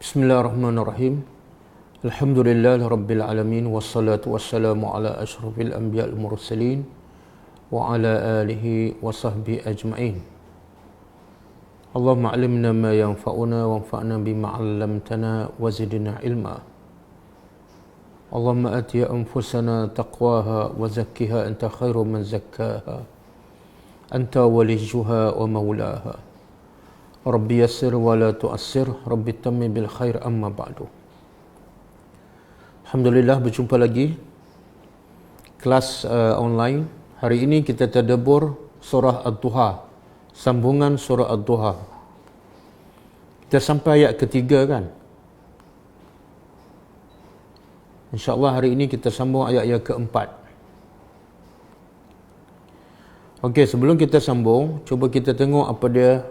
Bismillahirrahmanirrahim. Alhamdulillahirabbil alamin wassalatu wassalamu ala asyrafil anbiya'il mursalin wa ala alihi wa sahbihi ajma'in. Allahumma 'allimna ma yanfa'una wanfa'na bima 'allamtana wa zidna ilma. Allahumma ati anfusana taqwaha wa zakkiha anta khairu man zakkaha. Anta waliyuha wa maulaha. Rabbi yassir wa la tu'assir, Rabbi tammi bil khair, amma ba'du. Alhamdulillah, berjumpa lagi kelas online. Hari ini kita tadabbur surah Ad-Duha, sambungan surah Ad-Duha. Kita sampai ayat ketiga kan? InsyaAllah hari ini kita sambung ayat yang keempat. Okey, sebelum kita sambung, cuba kita tengok apa dia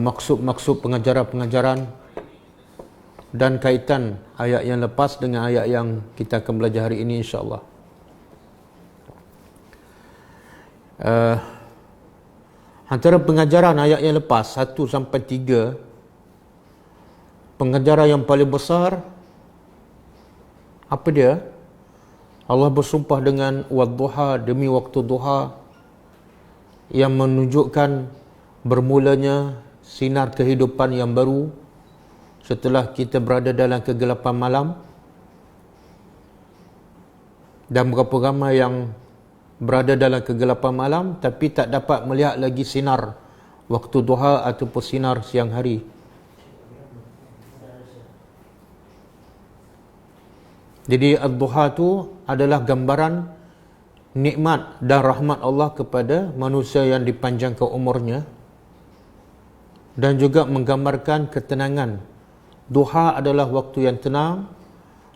maksud-maksud pengajaran-pengajaran dan kaitan ayat yang lepas dengan ayat yang kita akan belajar hari ini, insyaAllah. Antara pengajaran ayat yang lepas 1 sampai 3, pengajaran yang paling besar apa dia? Allah bersumpah dengan wadduha, demi waktu duha, yang menunjukkan bermulanya sinar kehidupan yang baru setelah kita berada dalam kegelapan malam. Dan berapa ramai yang berada dalam kegelapan malam tapi tak dapat melihat lagi sinar waktu duha ataupun sinar siang hari. Jadi ad-duha tu adalah gambaran nikmat dan rahmat Allah kepada manusia yang dipanjangkan umurnya, dan juga menggambarkan ketenangan. Duha adalah waktu yang tenang,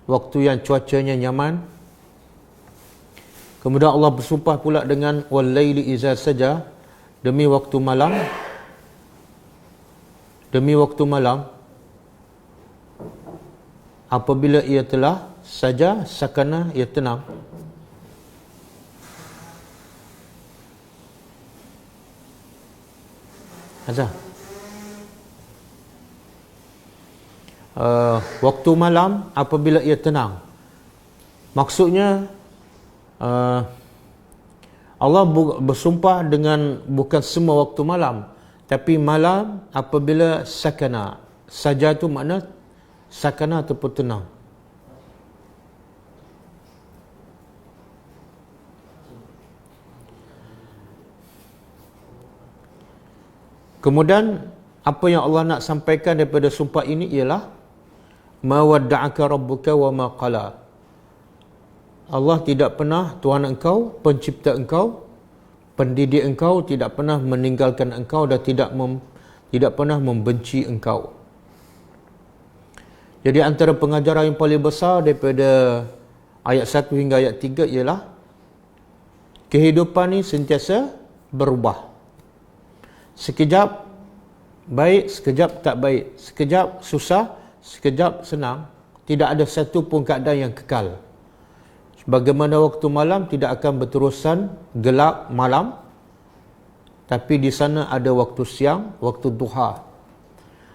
waktu yang cuacanya nyaman. Kemudian Allah bersumpah pula dengan wal-laili iza saja, demi waktu malam. Demi waktu malam apabila ia telah saja, sakana, ia tenang. Azhar, waktu malam apabila ia tenang. Maksudnya Allah bersumpah dengan bukan semua waktu malam, tapi malam apabila sakana. Saja tu makna sakana ataupun tenang. Kemudian apa yang Allah nak sampaikan daripada sumpah ini ialah ma wadda'aka rabbuka wa ma qala. Allah tidak pernah, Tuhan engkau, pencipta engkau, pendidik engkau, tidak pernah meninggalkan engkau dan tidak pernah membenci engkau. Jadi antara pengajaran yang paling besar daripada ayat 1 hingga ayat 3 ialah kehidupan ni sentiasa berubah. Sekejap baik, sekejap tak baik, sekejap susah, sekejap senang. Tidak ada satu pun keadaan yang kekal. Sebagaimana waktu malam tidak akan berterusan gelap malam, tapi di sana ada waktu siang, waktu duha.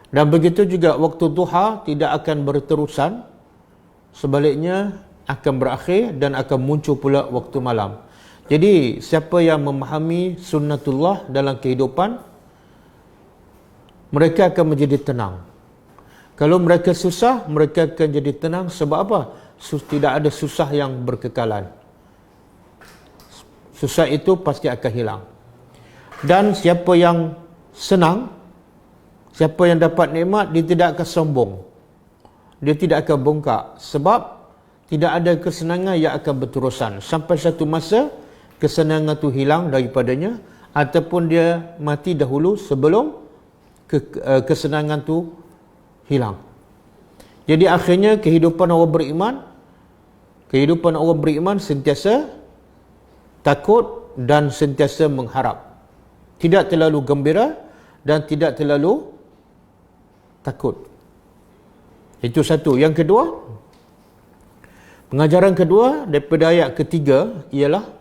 Dan begitu juga waktu duha tidak akan berterusan, sebaliknya akan berakhir dan akan muncul pula waktu malam. Jadi siapa yang memahami sunnatullah dalam kehidupan, mereka akan menjadi tenang. Kalau mereka susah, mereka akan jadi tenang. Sebab apa? Tidak ada susah yang berkekalan. Susah itu pasti akan hilang. Dan siapa yang senang, siapa yang dapat nikmat, dia tidak akan sombong, dia tidak akan bongkak. Sebab tidak ada kesenangan yang akan berterusan. Sampai satu masa kesenangan itu hilang daripadanya, ataupun dia mati dahulu sebelum kesenangan tu hilang. Jadi akhirnya kehidupan orang beriman sentiasa takut dan sentiasa mengharap. Tidak terlalu gembira dan tidak terlalu takut. Itu satu. Yang kedua, pengajaran kedua daripada ayat ketiga ialah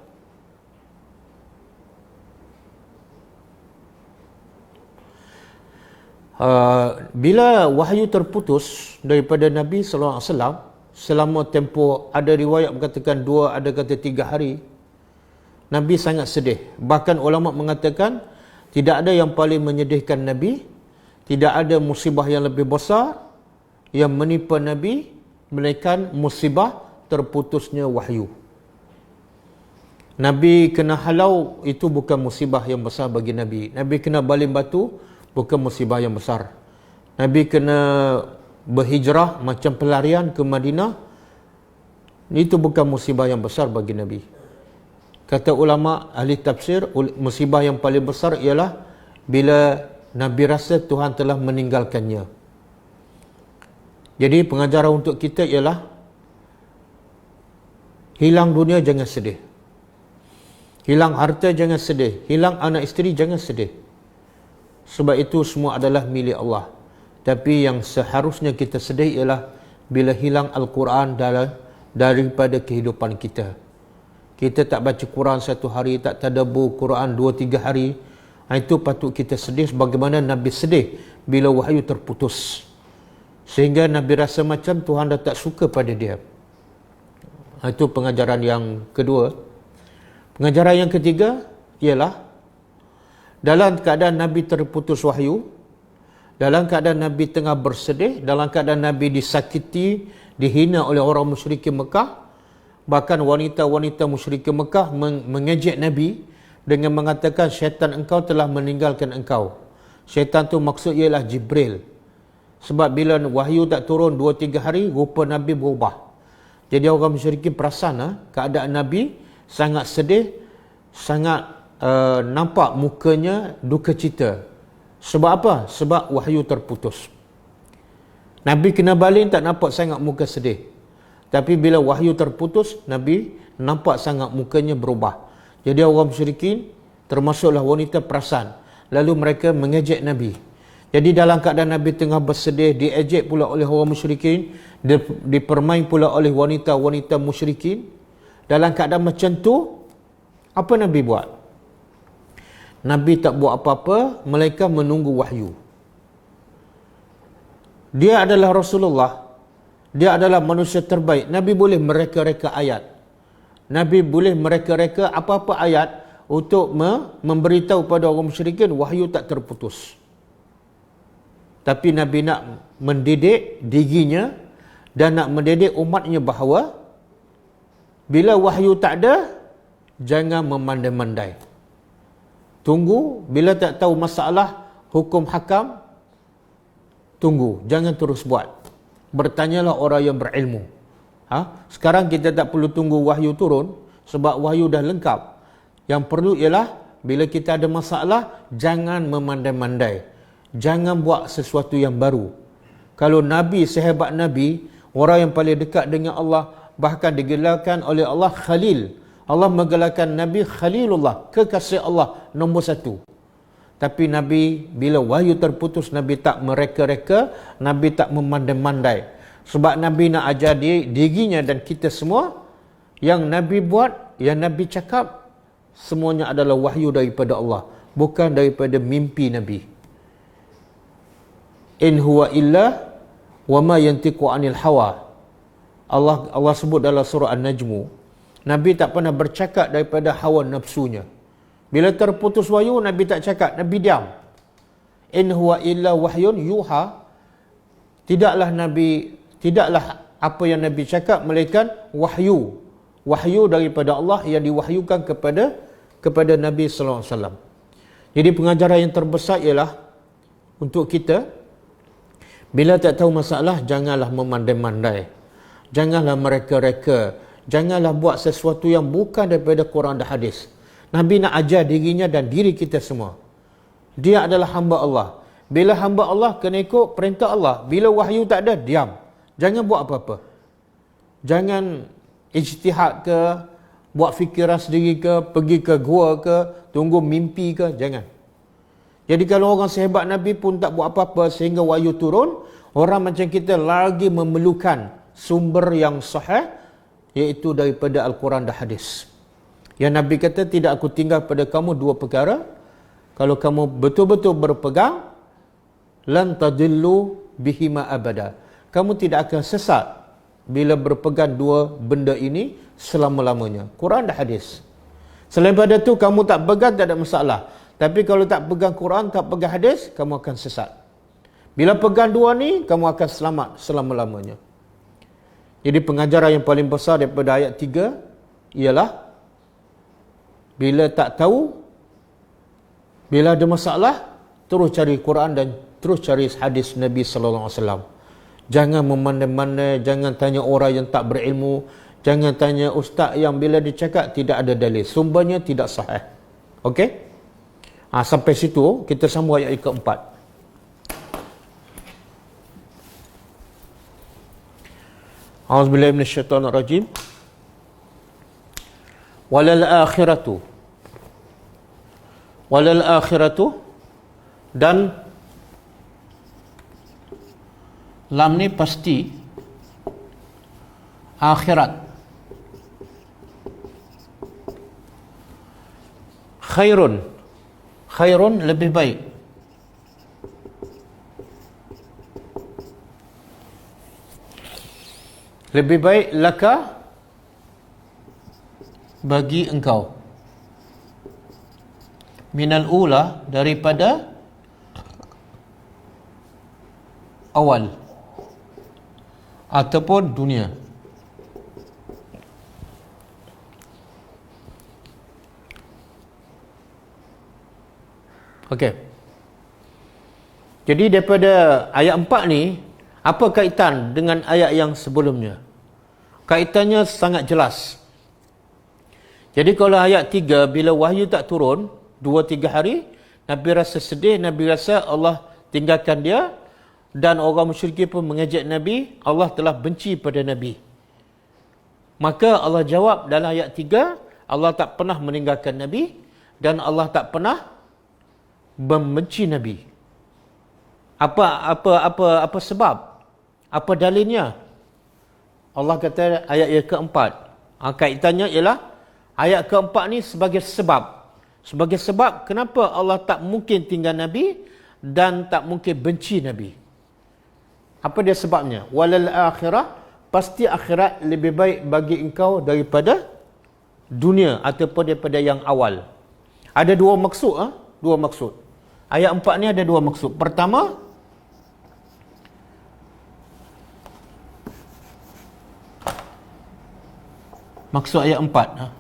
Bila wahyu terputus daripada Nabi sallallahu alaihi wasallam selama tempoh, ada riwayat mengatakan 2, ada kata 3 hari, Nabi sangat sedih. Bahkan ulama mengatakan tidak ada yang paling menyedihkan Nabi, tidak ada musibah yang lebih besar yang menimpa Nabi melainkan musibah terputusnya wahyu. Nabi kena halau, itu bukan musibah yang besar bagi Nabi. Nabi kena baling batu, bukan musibah yang besar. Nabi kena berhijrah macam pelarian ke Madinah, itu bukan musibah yang besar bagi Nabi. Kata ulama ahli tafsir, musibah yang paling besar ialah bila Nabi rasa Tuhan telah meninggalkannya. Jadi pengajaran untuk kita ialah hilang dunia jangan sedih, hilang harta jangan sedih, hilang anak isteri jangan sedih. Sebab itu semua adalah milik Allah. Tapi yang seharusnya kita sedih ialah bila hilang Al-Quran daripada kehidupan kita. Kita tak baca Quran 1 hari, tak tadabbur Quran 2-3 hari. Itu patut kita sedih sebagaimana Nabi sedih bila wahyu terputus. Sehingga Nabi rasa macam Tuhan dah tak suka pada dia. Itu pengajaran yang kedua. Pengajaran yang ketiga ialah dalam keadaan Nabi terputus wahyu, dalam keadaan Nabi tengah bersedih, dalam keadaan Nabi disakiti, dihina oleh orang musyrikin Mekah, bahkan wanita-wanita musyrikin Mekah mengejek Nabi dengan mengatakan syaitan engkau telah meninggalkan engkau. Syaitan tu maksud ialah Jibril. Sebab bila wahyu tak turun 2-3 hari, rupa Nabi berubah. Jadi orang musyrikin perasan keadaan Nabi sangat sedih, sangat nampak mukanya duka cita. Sebab apa? Sebab wahyu terputus. Nabi kena baling tak nampak sangat muka sedih. Tapi bila wahyu terputus, Nabi nampak sangat mukanya berubah. Jadi orang musyrikin, termasuklah wanita, perasan. Lalu mereka mengejek Nabi. Jadi dalam keadaan Nabi tengah bersedih, diejek pula oleh orang musyrikin, dipermain pula oleh wanita-wanita musyrikin. Dalam keadaan macam tu, apa Nabi buat? Nabi tak buat apa-apa, melainkan menunggu wahyu. Dia adalah Rasulullah, dia adalah manusia terbaik. Nabi boleh mereka-reka ayat, Nabi boleh mereka-reka apa-apa ayat untuk memberitahu pada orang musyrikin wahyu tak terputus. Tapi Nabi nak mendidik dirinya dan nak mendidik umatnya bahawa bila wahyu tak ada, jangan memandai-mandai. Tunggu, bila tak tahu masalah hukum hakam, tunggu, jangan terus buat. Bertanyalah orang yang berilmu. Sekarang kita tak perlu tunggu wahyu turun sebab wahyu dah lengkap. Yang perlu ialah bila kita ada masalah, jangan memandai-mandai. Jangan buat sesuatu yang baru. Kalau Nabi sehebat Nabi, orang yang paling dekat dengan Allah, bahkan digelarkan oleh Allah Khalil. Allah menggelarkan Nabi Khalilullah, kekasih Allah nombor 1. Tapi Nabi bila wahyu terputus, Nabi tak mereka-reka, Nabi tak memandai-mandai. Sebab Nabi nak ajar dirinya dan kita semua, yang Nabi buat, yang Nabi cakap, semuanya adalah wahyu daripada Allah, bukan daripada mimpi Nabi. In huwa illa wa ma yantiqu anil hawa. Allah sebut dalam surah An-Najmu, Nabi tak pernah bercakap daripada hawa nafsunya. Bila terputus wahyu, Nabi tak cakap, Nabi diam. In huwa illa wahyun yuha. Tidaklah apa yang Nabi cakap melainkan wahyu. Wahyu daripada Allah yang diwahyukan kepada Nabi sallallahu alaihi wasallam. Jadi pengajaran yang terbesar ialah untuk kita, bila tak tahu masalah, janganlah memandai-mandai. Janganlah mereka-reka. Janganlah buat sesuatu yang bukan daripada Quran dan hadis. Nabi nak ajar dirinya dan diri kita semua. Dia adalah hamba Allah. Bila hamba Allah, kena ikut perintah Allah. Bila wahyu tak ada, diam. Jangan buat apa-apa. Jangan ijtihad ke, buat fikiran sendiri ke, pergi ke gua ke, tunggu mimpi ke, jangan. Jadi kalau orang sehebat Nabi pun tak buat apa-apa sehingga wahyu turun, orang macam kita lagi memerlukan sumber yang sahih, iaitu daripada Al-Quran dan hadis. Yang Nabi kata, tidak aku tinggal pada kamu 2 perkara. Kalau kamu betul-betul berpegang, lan tadillu bihima abada. Kamu tidak akan sesat bila berpegang dua benda ini selama-lamanya. Quran dan hadis. Selain pada tu kamu tak pegang tak ada masalah. Tapi kalau tak pegang Quran, tak pegang hadis, kamu akan sesat. Bila pegang dua ni, kamu akan selamat selama-lamanya. Jadi pengajaran yang paling besar daripada ayat 3 ialah bila tak tahu, bila ada masalah, terus cari Quran dan terus cari hadis Nabi sallallahu alaihi wasallam. Jangan memandai-mandai, jangan tanya orang yang tak berilmu, jangan tanya ustaz yang bila dia cakap tidak ada dalil, sumbernya tidak sahih. Okey? Sampai situ kita sambung ayat keempat. A'udzubillahi minasyaitonir rajim. Walal akhiratu dan lam ni pasti akhirat. Khairun lebih baik. Lebih baik laka bagi engkau. Minal ula daripada awal ataupun dunia. Okey. Jadi daripada ayat 4 ni, apa kaitan dengan ayat yang sebelumnya? Kaitannya sangat jelas. Jadi kalau ayat 3, bila wahyu tak turun 2-3 hari, Nabi rasa sedih, Nabi rasa Allah tinggalkan dia, dan orang musyrikin pun mengejek Nabi, Allah telah benci pada Nabi. Maka Allah jawab dalam ayat 3, Allah tak pernah meninggalkan Nabi dan Allah tak pernah membenci Nabi. Apa sebab? Apa dalilnya? Allah kata ayat yang keempat. Kaitannya ialah ayat keempat ni sebagai sebab. Sebagai sebab kenapa Allah tak mungkin tinggal Nabi dan tak mungkin benci Nabi. Apa dia sebabnya? Walal akhirah, pasti akhirat lebih baik bagi engkau daripada dunia ataupun daripada yang awal. Ada dua maksud. Dua maksud. Ayat 4 ni ada dua maksud. Pertama, maksud ayat 4.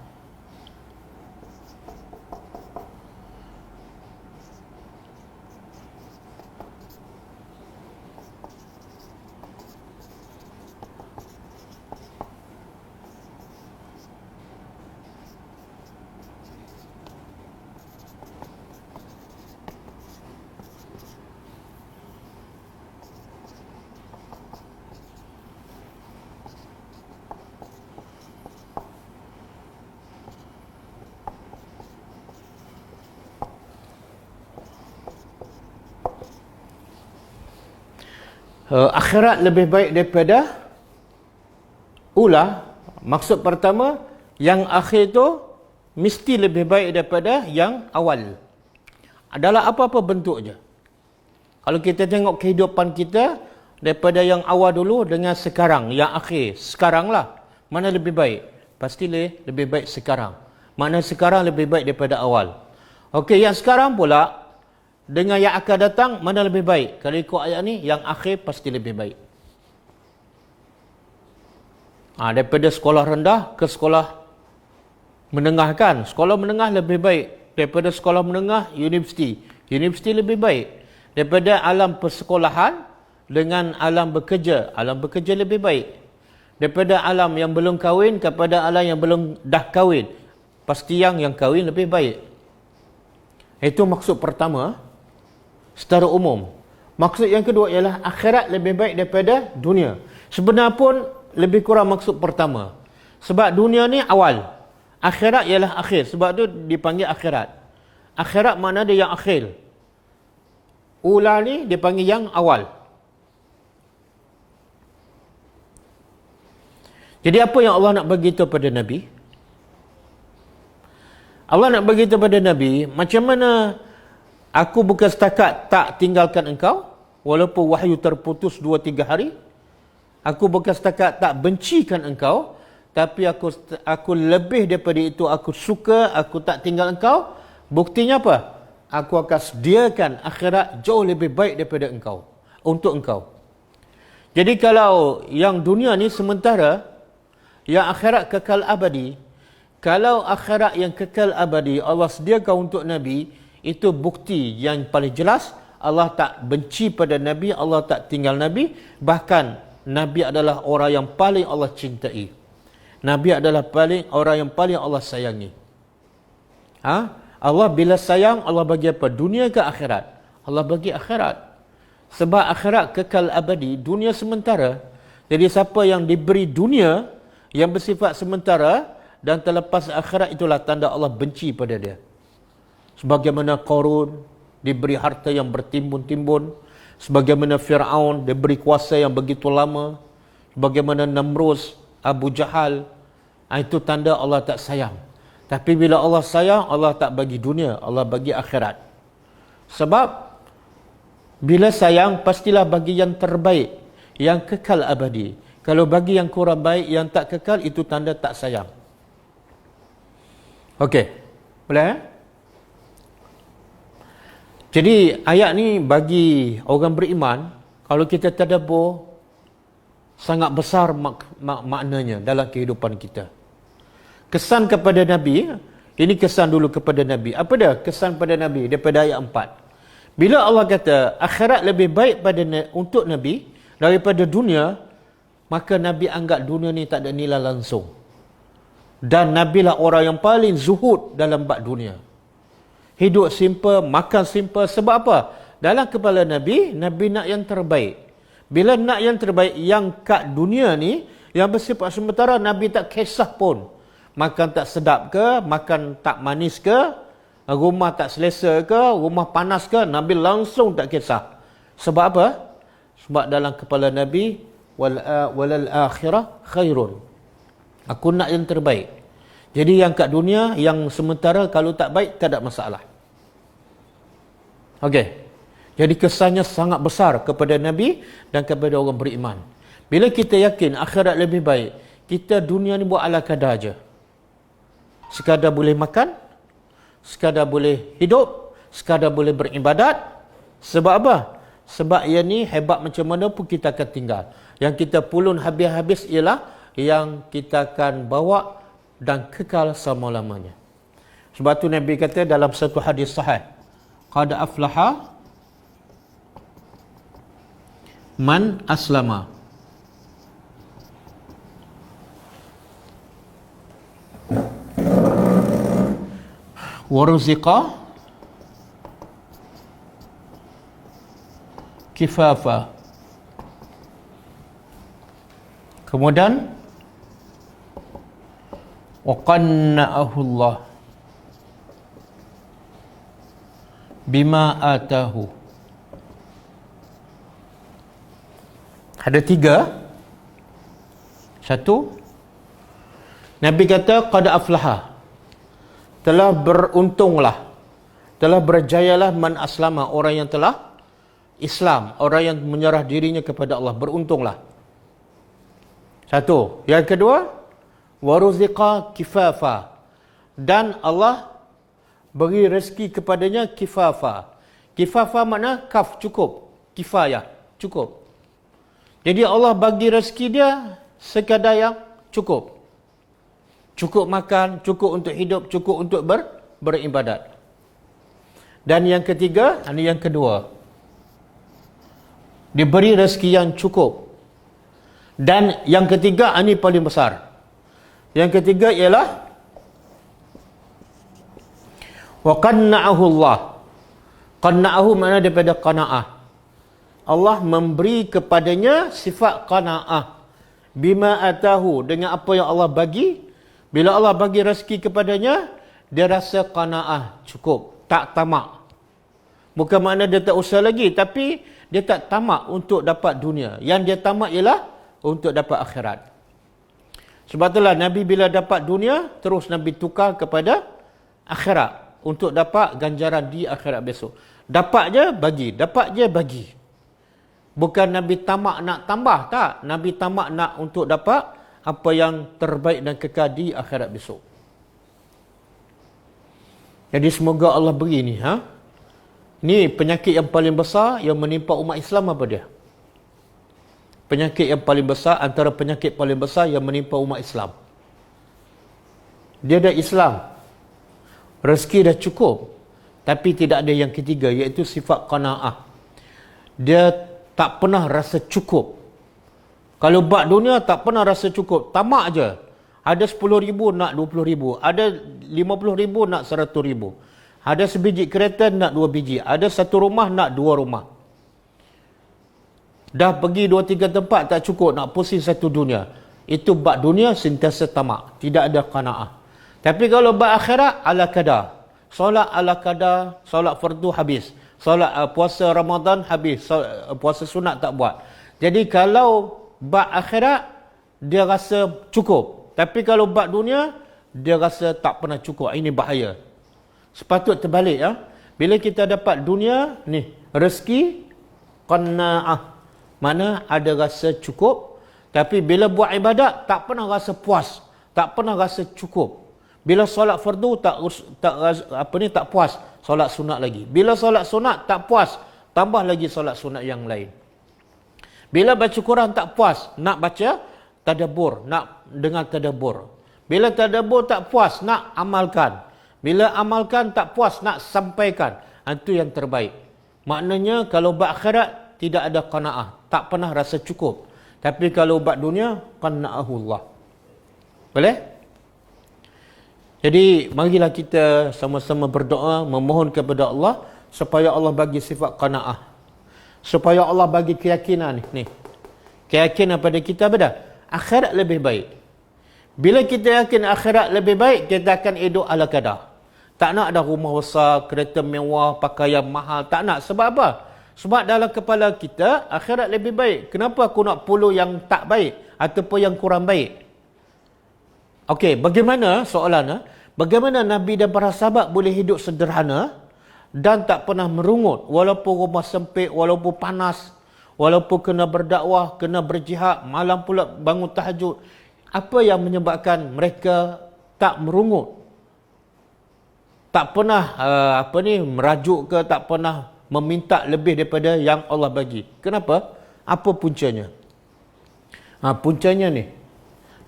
Akhirat lebih baik daripada ula. Maksud pertama, yang akhir tu mesti lebih baik daripada yang awal. Adalah apa-apa bentuknya. Kalau kita tengok kehidupan kita daripada yang awal dulu dengan sekarang, yang akhir, sekarang lah, mana lebih baik? Pasti lebih baik sekarang. Mana sekarang lebih baik daripada awal. Okey, yang sekarang pula dengan yang akan datang, mana lebih baik? Kalau ikut ayat ni, yang akhir pasti lebih baik. Daripada sekolah rendah ke sekolah menengah kan? Sekolah menengah lebih baik daripada sekolah menengah universiti. Universiti lebih baik. Daripada alam persekolahan dengan alam bekerja. Alam bekerja lebih baik. Daripada alam yang belum kahwin kepada alam yang belum dah kahwin. Pasti yang kahwin lebih baik. Itu maksud pertama. Secara umum. Maksud yang kedua ialah akhirat lebih baik daripada dunia. Sebenarnya pun lebih kurang maksud pertama. Sebab dunia ni awal. Akhirat ialah akhir. Sebab tu dipanggil akhirat. Akhirat mana dia yang akhir. Ula ni dipanggil yang awal. Jadi apa yang Allah nak beritahu pada Nabi? Allah nak beritahu pada Nabi, macam mana aku bukan setakat tak tinggalkan engkau, walaupun wahyu terputus 2-3 hari. Aku bukan setakat tak bencikan engkau, tapi aku lebih daripada itu, aku suka, aku tak tinggal engkau. Buktinya apa? Aku akan sediakan akhirat jauh lebih baik daripada engkau, untuk engkau. Jadi kalau yang dunia ni sementara, yang akhirat kekal abadi. Kalau akhirat yang kekal abadi Allah sediakan untuk Nabi, itu bukti yang paling jelas Allah tak benci pada Nabi, Allah tak tinggal Nabi. Bahkan Nabi adalah orang yang paling Allah cintai. Nabi adalah orang yang paling Allah sayangi. Allah bila sayang, Allah bagi apa? Dunia ke akhirat? Allah bagi akhirat. Sebab akhirat kekal abadi, dunia sementara. Jadi siapa yang diberi dunia yang bersifat sementara dan terlepas akhirat, itulah tanda Allah benci pada dia. Sebagaimana Qarun diberi harta yang bertimbun-timbun, sebagaimana Fir'aun diberi kuasa yang begitu lama, sebagaimana Namrus, Abu Jahal, itu tanda Allah tak sayang. Tapi bila Allah sayang, Allah tak bagi dunia, Allah bagi akhirat. Sebab bila sayang, pastilah bagi yang terbaik, yang kekal abadi. Kalau bagi yang kurang baik, yang tak kekal, itu tanda tak sayang. Okey, boleh? Jadi ayat ni bagi orang beriman, kalau kita tadabbur, sangat besar maknanya dalam kehidupan kita. Kesan kepada Nabi, ini kesan dulu kepada Nabi. Apa dia kesan pada Nabi daripada ayat 4? Bila Allah kata akhirat lebih baik untuk Nabi daripada dunia, maka Nabi anggap dunia ni tak ada nilai langsung. Dan Nabi lah orang yang paling zuhud dalam bab dunia. Hidup simple, makan simple. Sebab apa? Dalam kepala Nabi, Nabi nak yang terbaik. Bila nak yang terbaik, yang kat dunia ni, yang bersifat sementara, Nabi tak kisah pun. Makan tak sedap ke, makan tak manis ke, rumah tak selesa ke, rumah panas ke, Nabi langsung tak kisah. Sebab apa? Sebab dalam kepala Nabi, walal akhirah khairun. Aku nak yang terbaik. Jadi yang kat dunia, yang sementara, kalau tak baik, tak ada masalah. Okey. Jadi kesannya sangat besar kepada Nabi dan kepada orang beriman. Bila kita yakin akhirat lebih baik, kita dunia ni buat ala kadar aja. Sekadar boleh makan, sekadar boleh hidup, sekadar boleh beribadat. Sebab apa? Sebab yang ni hebat macam mana pun kita akan tinggal. Yang kita pulun habis-habis ialah yang kita akan bawa dan kekal selama-lamanya. Sebab tu Nabi kata dalam satu hadis sahih, qad aflaha man aslama. Waruziqa kifafa. Kemudian waqanna'ahu Allah bima atahu. Ada 3. Satu, Nabi kata qad aflaha, telah beruntunglah, telah berjayalah man aslama, orang yang telah Islam, orang yang menyerah dirinya kepada Allah, beruntunglah. Satu. Yang kedua, waruziqa kifafa, dan Allah beri rezeki kepadanya kifafa. Kifafa makna kaf, cukup, kifayah, cukup. Jadi Allah bagi rezeki dia sekadar yang cukup. Cukup makan, cukup untuk hidup, cukup untuk beribadat. Dan yang ketiga, ini yang kedua, diberi rezeki yang cukup. Dan yang ketiga, ini paling besar. Yang ketiga ialah wa qanna'ahu Allah. Qanna'ahu makna daripada qana'ah. Allah memberi kepadanya sifat qana'ah. Bima atahu, dengan apa yang Allah bagi. Bila Allah bagi rezeki kepadanya, dia rasa qana'ah, cukup, tak tamak. Bukan makna dia tak usah lagi, tapi dia tak tamak untuk dapat dunia. Yang dia tamak ialah untuk dapat akhirat. Sebab itulah Nabi bila dapat dunia, terus Nabi tukar kepada akhirat untuk dapat ganjaran di akhirat besok. Dapat je bagi, dapat je bagi. Bukan Nabi tamak nak tambah, tak. Nabi tamak nak untuk dapat apa yang terbaik dan kekal di akhirat besok. Jadi semoga Allah beri ni. Ni penyakit yang paling besar yang menimpa umat Islam apa dia? Penyakit yang paling besar, antara penyakit paling besar yang menimpa umat Islam. Dia dah Islam, rezeki dah cukup, tapi tidak ada yang ketiga, iaitu sifat qanaah. Dia tak pernah rasa cukup. Kalau bak dunia tak pernah rasa cukup, tamak je. Ada 10,000 nak 20,000, ada 50,000 nak 100,000, ada sebiji kereta nak 2 biji, ada satu rumah nak 2 rumah. Dah pergi 2-3 tempat tak cukup, nak pusing satu dunia. Itu bak dunia sentiasa tamak, tidak ada qanaah. Tapi kalau bak akhirat, ala kadar. Solat ala kadar, solat fardu habis. Solat puasa Ramadan habis, puasa sunat tak buat. Jadi kalau bak akhirat, dia rasa cukup. Tapi kalau bak dunia, dia rasa tak pernah cukup. Ini bahaya. Sepatut terbalik. Bila kita dapat dunia, ni rezeki, qanaah. Mana ada rasa cukup. Tapi bila buat ibadat, tak pernah rasa puas. Tak pernah rasa cukup. Bila solat fardu tak puas, solat sunat lagi. Bila solat sunat tak puas, tambah lagi solat sunat yang lain. Bila baca Quran tak puas, nak baca tadabbur, nak dengar tadabbur. Bila tadabbur tak puas, nak amalkan. Bila amalkan tak puas, nak sampaikan. Itu yang terbaik. Maknanya kalau bab akhirat tidak ada qanaah, tak pernah rasa cukup. Tapi kalau bab dunia, qanaahullah. Boleh? Jadi marilah kita sama-sama berdoa, memohon kepada Allah supaya Allah bagi sifat qanaah. Supaya Allah bagi keyakinan ni. Keyakinan pada kita pada akhirat lebih baik. Bila kita yakin akhirat lebih baik, kita akan hidup ala kadar. Tak nak ada rumah besar, kereta mewah, pakaian mahal, tak nak. Sebab apa? Sebab dalam kepala kita akhirat lebih baik. Kenapa aku nak puluh yang tak baik ataupun yang kurang baik? Okey, bagaimana soalannya? Bagaimana Nabi dan para sahabat boleh hidup sederhana dan tak pernah merungut walaupun rumah sempit, walaupun panas, walaupun kena berdakwah, kena berjihad, malam pula bangun tahajud. Apa yang menyebabkan mereka tak merungut? Tak pernah merajuk ke, tak pernah meminta lebih daripada yang Allah bagi. Kenapa? Apa puncanya? Puncanya ni.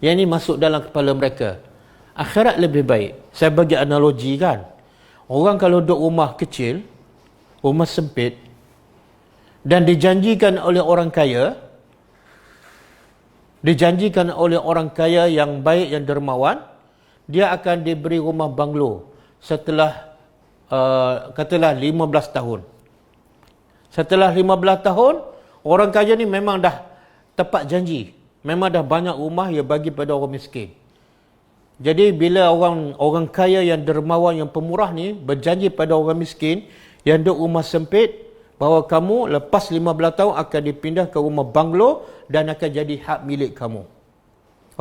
Yang ini masuk dalam kepala mereka. Akhirat lebih baik. Saya bagi analogi kan. Orang kalau duduk rumah kecil, rumah sempit, dan dijanjikan oleh orang kaya, yang baik, yang dermawan, dia akan diberi rumah banglo setelah katalah 15 tahun. Setelah 15 tahun, orang kaya ni memang dah tepat janji. Memang dah banyak rumah yang bagi pada orang miskin. Jadi bila orang kaya yang dermawan, yang pemurah ni berjanji pada orang miskin yang duduk rumah sempit, bahawa kamu lepas 15 tahun akan dipindah ke rumah banglo dan akan jadi hak milik kamu.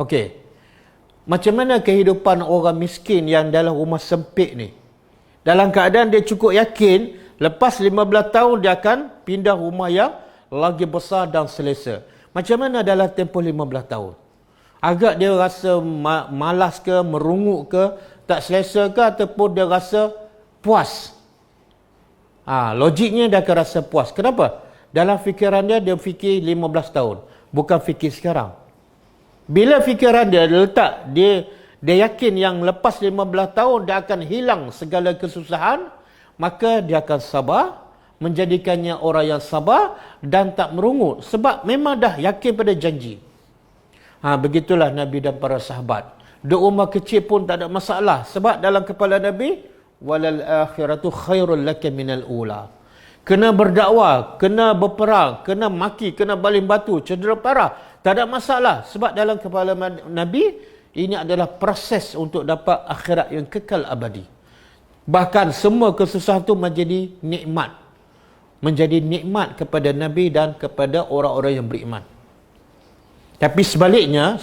Okey. Macam mana kehidupan orang miskin yang dalam rumah sempit ni? Dalam keadaan dia cukup yakin lepas 15 tahun dia akan pindah rumah yang lagi besar dan selesa. Macam mana dalam tempoh 15 tahun? Agak dia rasa malas ke, merungut ke, tak selesa ke, ataupun dia rasa puas. Logiknya dia akan rasa puas. Kenapa? Dalam fikiran dia fikir 15 tahun. Bukan fikir sekarang. Bila fikiran dia letak, dia yakin yang lepas 15 tahun dia akan hilang segala kesusahan, maka dia akan sabar, menjadikannya orang yang sabar dan tak merungut. Sebab memang dah yakin pada janji. Begitulah Nabi dan para sahabat. Duk rumah kecil pun tak ada masalah. Sebab dalam kepala Nabi, walal akhiratu khairul laka minal ula. Kena berdakwah, kena berperang, kena maki, kena baling batu, cedera parah, tak ada masalah. Sebab dalam kepala Nabi, ini adalah proses untuk dapat akhirat yang kekal abadi. Bahkan semua kesusahan itu menjadi nikmat. Menjadi nikmat kepada Nabi dan kepada orang-orang yang beriman. Tapi sebaliknya,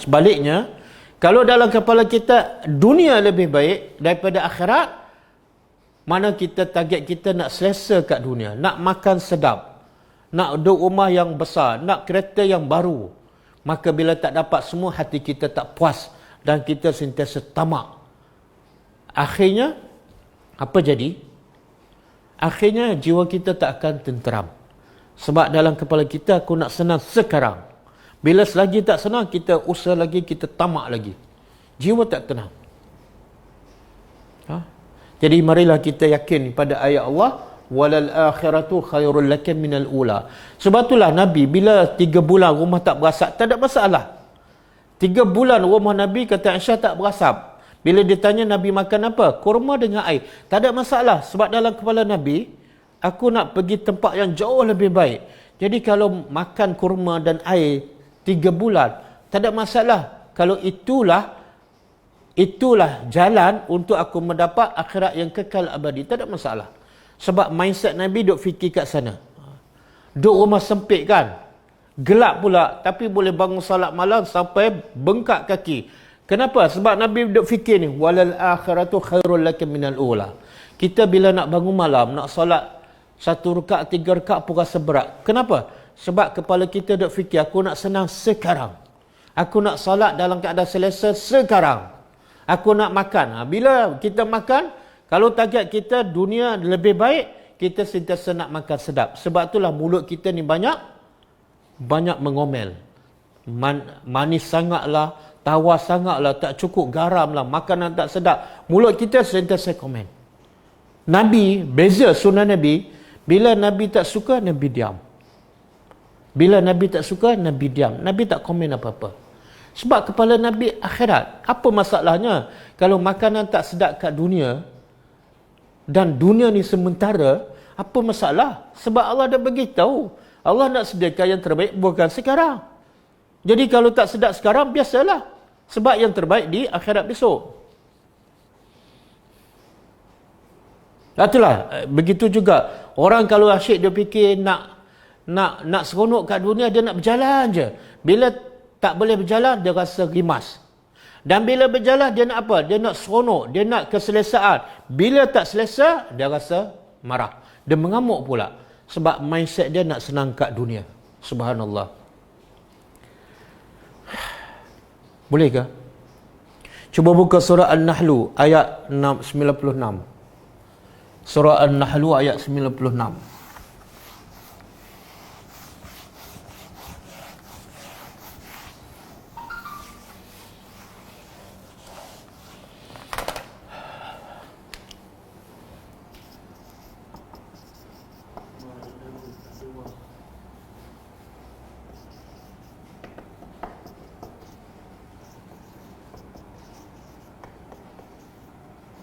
kalau dalam kepala kita dunia lebih baik daripada akhirat, mana kita target kita nak selesa kat dunia, nak makan sedap, nak duduk rumah yang besar, nak kereta yang baru. Maka bila tak dapat semua, hati kita tak puas dan kita sentiasa tamak. Akhirnya, apa jadi? Akhirnya jiwa kita tak akan tenteram. Sebab dalam kepala kita, aku nak senang sekarang. Bila selagi tak senang, kita usaha lagi, kita tamak lagi. Jiwa tak tenang. Jadi marilah kita yakin pada ayat Allah, walal akhiratu khairul laka minal ula. Sebab itulah Nabi bila 3 bulan rumah tak berasap, tak ada masalah. 3 bulan rumah Nabi, kata Aisyah, tak berasap. Bila ditanya Nabi makan apa? Kurma dengan air. Tak ada masalah. Sebab dalam kepala Nabi, aku nak pergi tempat yang jauh lebih baik. Jadi kalau makan kurma dan air 3 bulan, tak ada masalah. Kalau itulah jalan untuk aku mendapat akhirat yang kekal abadi. Tak ada masalah. Sebab mindset Nabi duk fikir kat sana. Duk rumah sempit kan. Gelap pula. Tapi boleh bangun salat malam sampai bengkak kaki. Kenapa? Sebab Nabi duk fikir ni. Walal akhiratu khairul laka minal ula. Kita bila nak bangun malam, nak salat 1 rakaat, 3 rakaat pun rasa berat. Kenapa? Sebab kepala kita duk fikir, aku nak senang sekarang. Aku nak salat dalam keadaan selesa sekarang. Aku nak makan. Bila kita makan, kalau target kita dunia lebih baik, kita sentiasa nak makan sedap. Sebab itulah mulut kita ni banyak mengomel. Manis sangatlah, tawar sangatlah, tak cukup garam lah, makanan tak sedap. Mulut kita sentiasa komen. Nabi, beza sunnah Nabi, bila Nabi tak suka, Nabi diam. Bila Nabi tak suka, Nabi diam. Nabi tak komen apa-apa. Sebab kepala Nabi akhirat. Apa masalahnya? Kalau makanan tak sedap kat dunia, dan dunia ni sementara, apa masalah? Sebab Allah dah beritahu. Allah nak sediakan yang terbaik bukan sekarang. Jadi kalau tak sedap sekarang, biasalah. Sebab yang terbaik di akhirat besok. Itulah. Begitu juga. Orang kalau asyik dia fikir nak seronok kat dunia, dia nak berjalan je. Bila tak boleh berjalan, dia rasa rimas. Dan bila berjalan, dia nak apa? Dia nak seronok, dia nak keselesaan. Bila tak selesa, dia rasa marah. Dia mengamuk pula. Sebab mindset dia nak senang kat dunia. Subhanallah. Boleh ke? Cuba buka surah An-Nahlu ayat 96. Surah An-Nahlu ayat 96.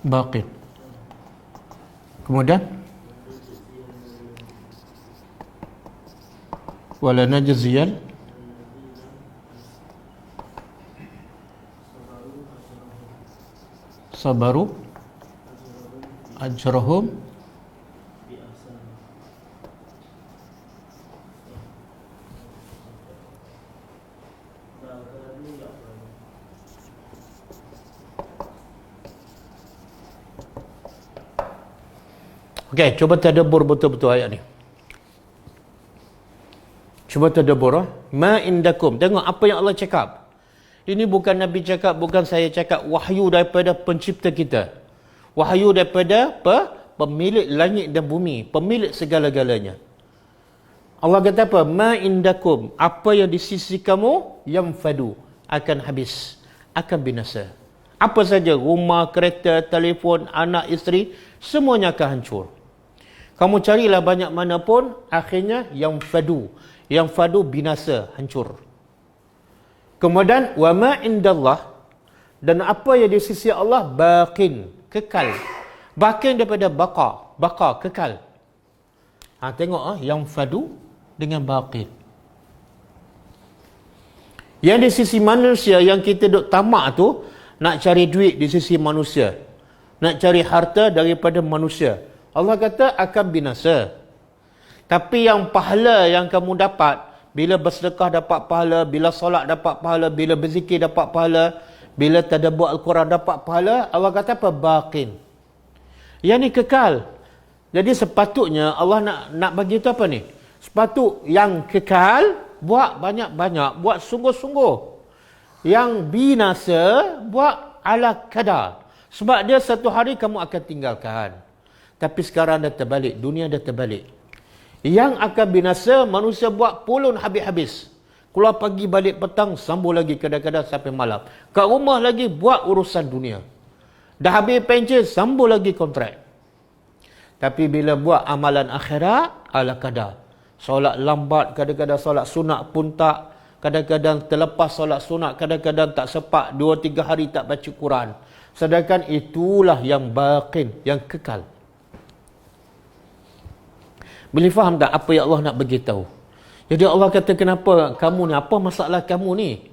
Baqin. Kemudian wala najziyan sabaru ajrahum Okey, cuba tadabbur betul-betul ayat ni. Cuba tadabbur. Ma indakum. Tengok apa yang Allah cakap. Ini bukan Nabi cakap, bukan saya cakap. Wahyu daripada pencipta kita. Wahyu daripada pemilik langit dan bumi. Pemilik segala-galanya. Allah kata apa? Ma indakum. Apa yang di sisi kamu, yang fadu. Akan habis. Akan binasa. Apa saja. Rumah, kereta, telefon, anak, isteri. Semuanya akan hancur. Kamu carilah banyak mana pun, akhirnya yang fadu. Yang fadu binasa, hancur. Kemudian, wa ma indallah, dan apa yang di sisi Allah, baqin, kekal. Baqin daripada baqa, kekal. Tengok yang fadu dengan baqin. Yang di sisi manusia, yang kita duk tamak tu, nak cari duit di sisi manusia. Nak cari harta daripada manusia. Allah kata akan binasa. Tapi yang pahala yang kamu dapat, bila bersedekah dapat pahala, bila solat dapat pahala, bila berzikir dapat pahala, bila tadabbur Al-Quran dapat pahala, Allah kata apa? Baqin. Yang ni kekal. Jadi sepatutnya Allah nak bagi tu apa ni? Sepatu yang kekal, buat banyak-banyak, buat sungguh-sungguh. Yang binasa, buat ala kadar. Sebab dia satu hari kamu akan tinggalkan. Tapi sekarang dah terbalik, dunia dah terbalik. Yang akan binasa, manusia buat pulun habis-habis. Keluar pagi, balik petang, sambung lagi kadang-kadang sampai malam. Kat rumah lagi, buat urusan dunia. Dah habis pencen, sambung lagi kontrak. Tapi bila buat amalan akhirat, ala kadar. Solat lambat, kadang-kadang solat sunat pun tak. Kadang-kadang terlepas solat sunat, kadang-kadang tak sempat 2-3 hari tak baca Quran. Sedangkan itulah yang baqin, yang kekal. Boleh faham tak apa yang Allah nak beritahu? Jadi Allah kata, kenapa kamu ni, apa masalah kamu ni?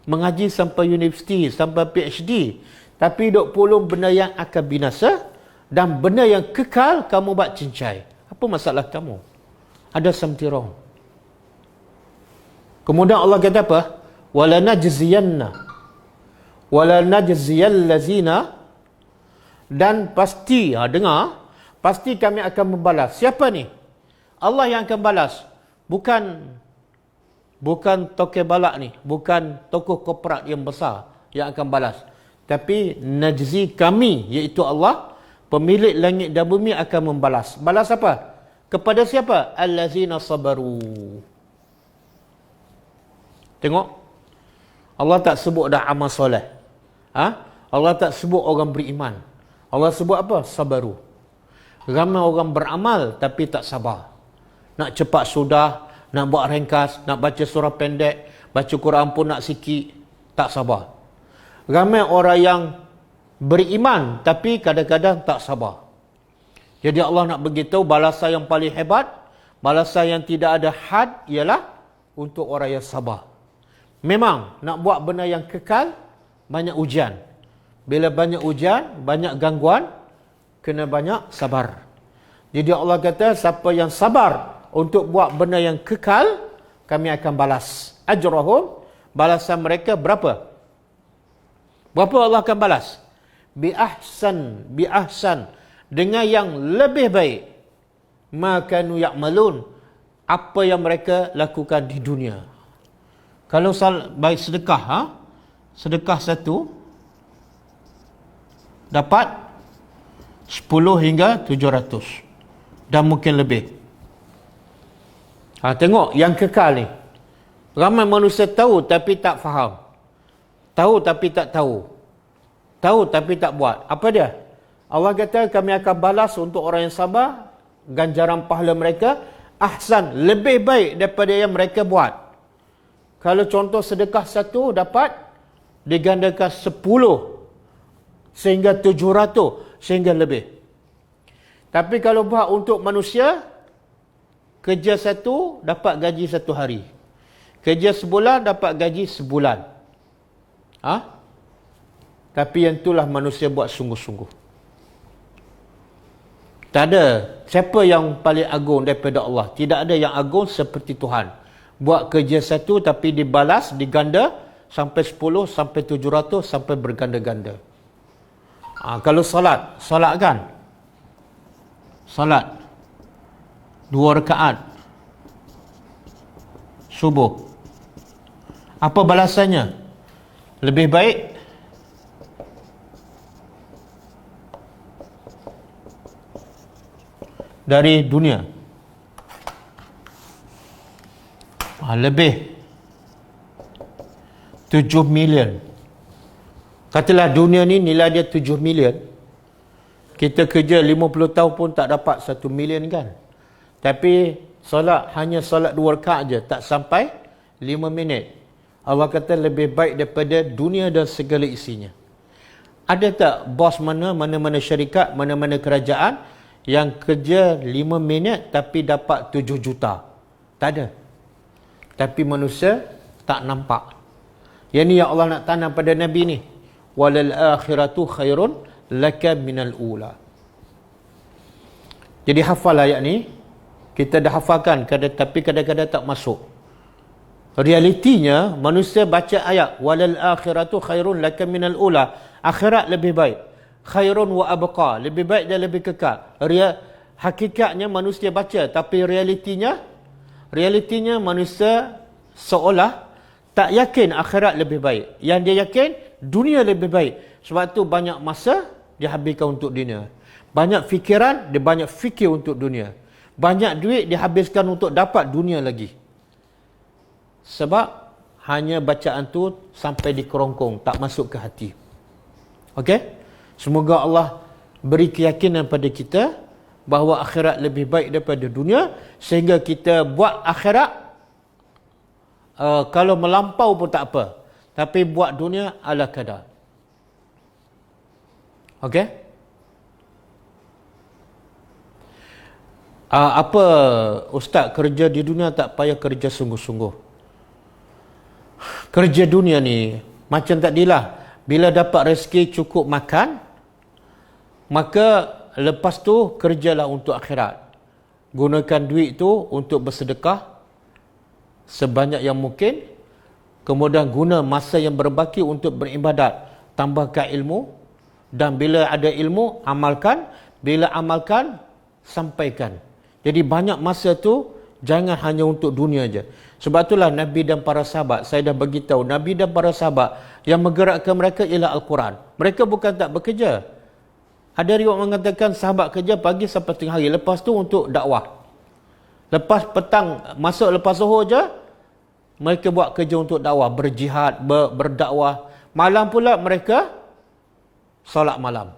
Mengaji sampai universiti, sampai PhD. Tapi duk pulung benda yang akan binasa. Dan benda yang kekal, kamu buat cincai. Apa masalah kamu? Ada something wrong. Kemudian Allah kata apa? وَلَنَجْزِيَنَّ dan pasti, dengar, pasti kami akan membalas. Siapa ni? Allah yang akan balas. Bukan tokoh balak ni, bukan tokoh korporat yang besar yang akan balas. Tapi najzi kami, iaitu Allah, pemilik langit dan bumi akan membalas. Balas apa? Kepada siapa? Allazina sabaru. Tengok. Allah tak sebut dah amal soleh. Allah tak sebut orang beriman. Allah sebut apa? Sabaru. Ramai orang beramal tapi tak sabar. Nak cepat sudah, nak buat ringkas, nak baca surah pendek, baca Quran pun nak sikit, tak sabar. Ramai orang yang beriman tapi kadang-kadang tak sabar. Jadi Allah nak beritahu balasan yang paling hebat, balasan yang tidak ada had, ialah untuk orang yang sabar. Memang nak buat benda yang kekal, banyak ujian. Bila banyak ujian, banyak gangguan, kena banyak sabar. Jadi Allah kata, siapa yang sabar untuk buat benda yang kekal, kami akan balas. Ajrahum, balasan mereka berapa? Berapa Allah akan balas? Bi'ahsan, dengan yang lebih baik. Makanu ya'malun, apa yang mereka lakukan di dunia. Kalau baik sedekah, sedekah satu dapat 10 hingga 700 dan mungkin lebih. Tengok yang kekal ni. Ramai manusia tahu tapi tak faham. Tahu tapi tak tahu. Tahu tapi tak buat. Apa dia? Allah kata kami akan balas untuk orang yang sabar, ganjaran pahala mereka ahsan, lebih baik daripada yang mereka buat. Kalau contoh sedekah satu dapat digandakan 10 sehingga 700 sehingga lebih. Tapi kalau buat untuk manusia, kerja satu dapat gaji satu hari. Kerja sebulan dapat gaji sebulan. Tapi yang itulah manusia buat sungguh-sungguh. Tak ada siapa yang paling agung daripada Allah. Tidak ada yang agung seperti Tuhan. Buat kerja satu tapi dibalas, diganda sampai 10, sampai 700, sampai berganda-ganda. Kalau salat kan? Salat 2 rakaat subuh. Apa balasannya? Lebih baik dari dunia. Lebih 7 million. Katalah dunia ni nilai dia 7 million. Kita kerja 50 tahun pun tak dapat 1 million kan. Tapi solat, hanya solat 2 rakaat je, tak sampai 5 minit. Allah kata lebih baik daripada dunia dan segala isinya. Ada tak bos mana-mana syarikat, mana-mana kerajaan yang kerja 5 minit tapi dapat 7 juta? Tak ada. Tapi manusia tak nampak. Yang ni yang Allah nak tanam pada Nabi ni. Walal akhiratu khairun laka minal ula. Jadi hafal ayat ni. Kita dah hafalkan, tapi kadang-kadang tak masuk. Realitinya manusia baca ayat walal akhiratu khairun laka minal ula. Akhirat lebih baik. Khairun wa abqa, lebih baik dan lebih kekal. Hakikatnya manusia baca, tapi realitinya realitinya manusia seolah tak yakin akhirat lebih baik. Yang dia yakin dunia lebih baik. Sebab tu banyak masa dihabiskan untuk dunia. Banyak fikiran, dia banyak fikir untuk dunia. Banyak duit dihabiskan untuk dapat dunia lagi. Sebab hanya bacaan tu sampai di kerongkong, tak masuk ke hati. Okey? Semoga Allah beri keyakinan pada kita bahawa akhirat lebih baik daripada dunia, sehingga kita buat akhirat kalau melampau pun tak apa, tapi buat dunia ala kadar. Okey? Apa ustaz, kerja di dunia tak payah kerja sungguh-sungguh. Kerja dunia ni macam tadilah, bila dapat rezeki cukup makan, maka lepas tu kerjalah untuk akhirat. Gunakan duit tu untuk bersedekah sebanyak yang mungkin, kemudian guna masa yang berbaki untuk beribadat, tambahkan ilmu, dan bila ada ilmu amalkan, bila amalkan sampaikan. Jadi banyak masa tu jangan hanya untuk dunia je. Sebab itulah Nabi dan para sahabat, saya dah bagi tahu, Nabi dan para sahabat yang menggerakkan mereka ialah Al-Quran. Mereka bukan tak bekerja. Ada riwayat mengatakan sahabat kerja pagi sampai tengah hari, lepas tu untuk dakwah. Lepas petang, masuk lepas zuhur je, mereka buat kerja untuk dakwah, berjihad, berdakwah. Malam pula mereka solat malam.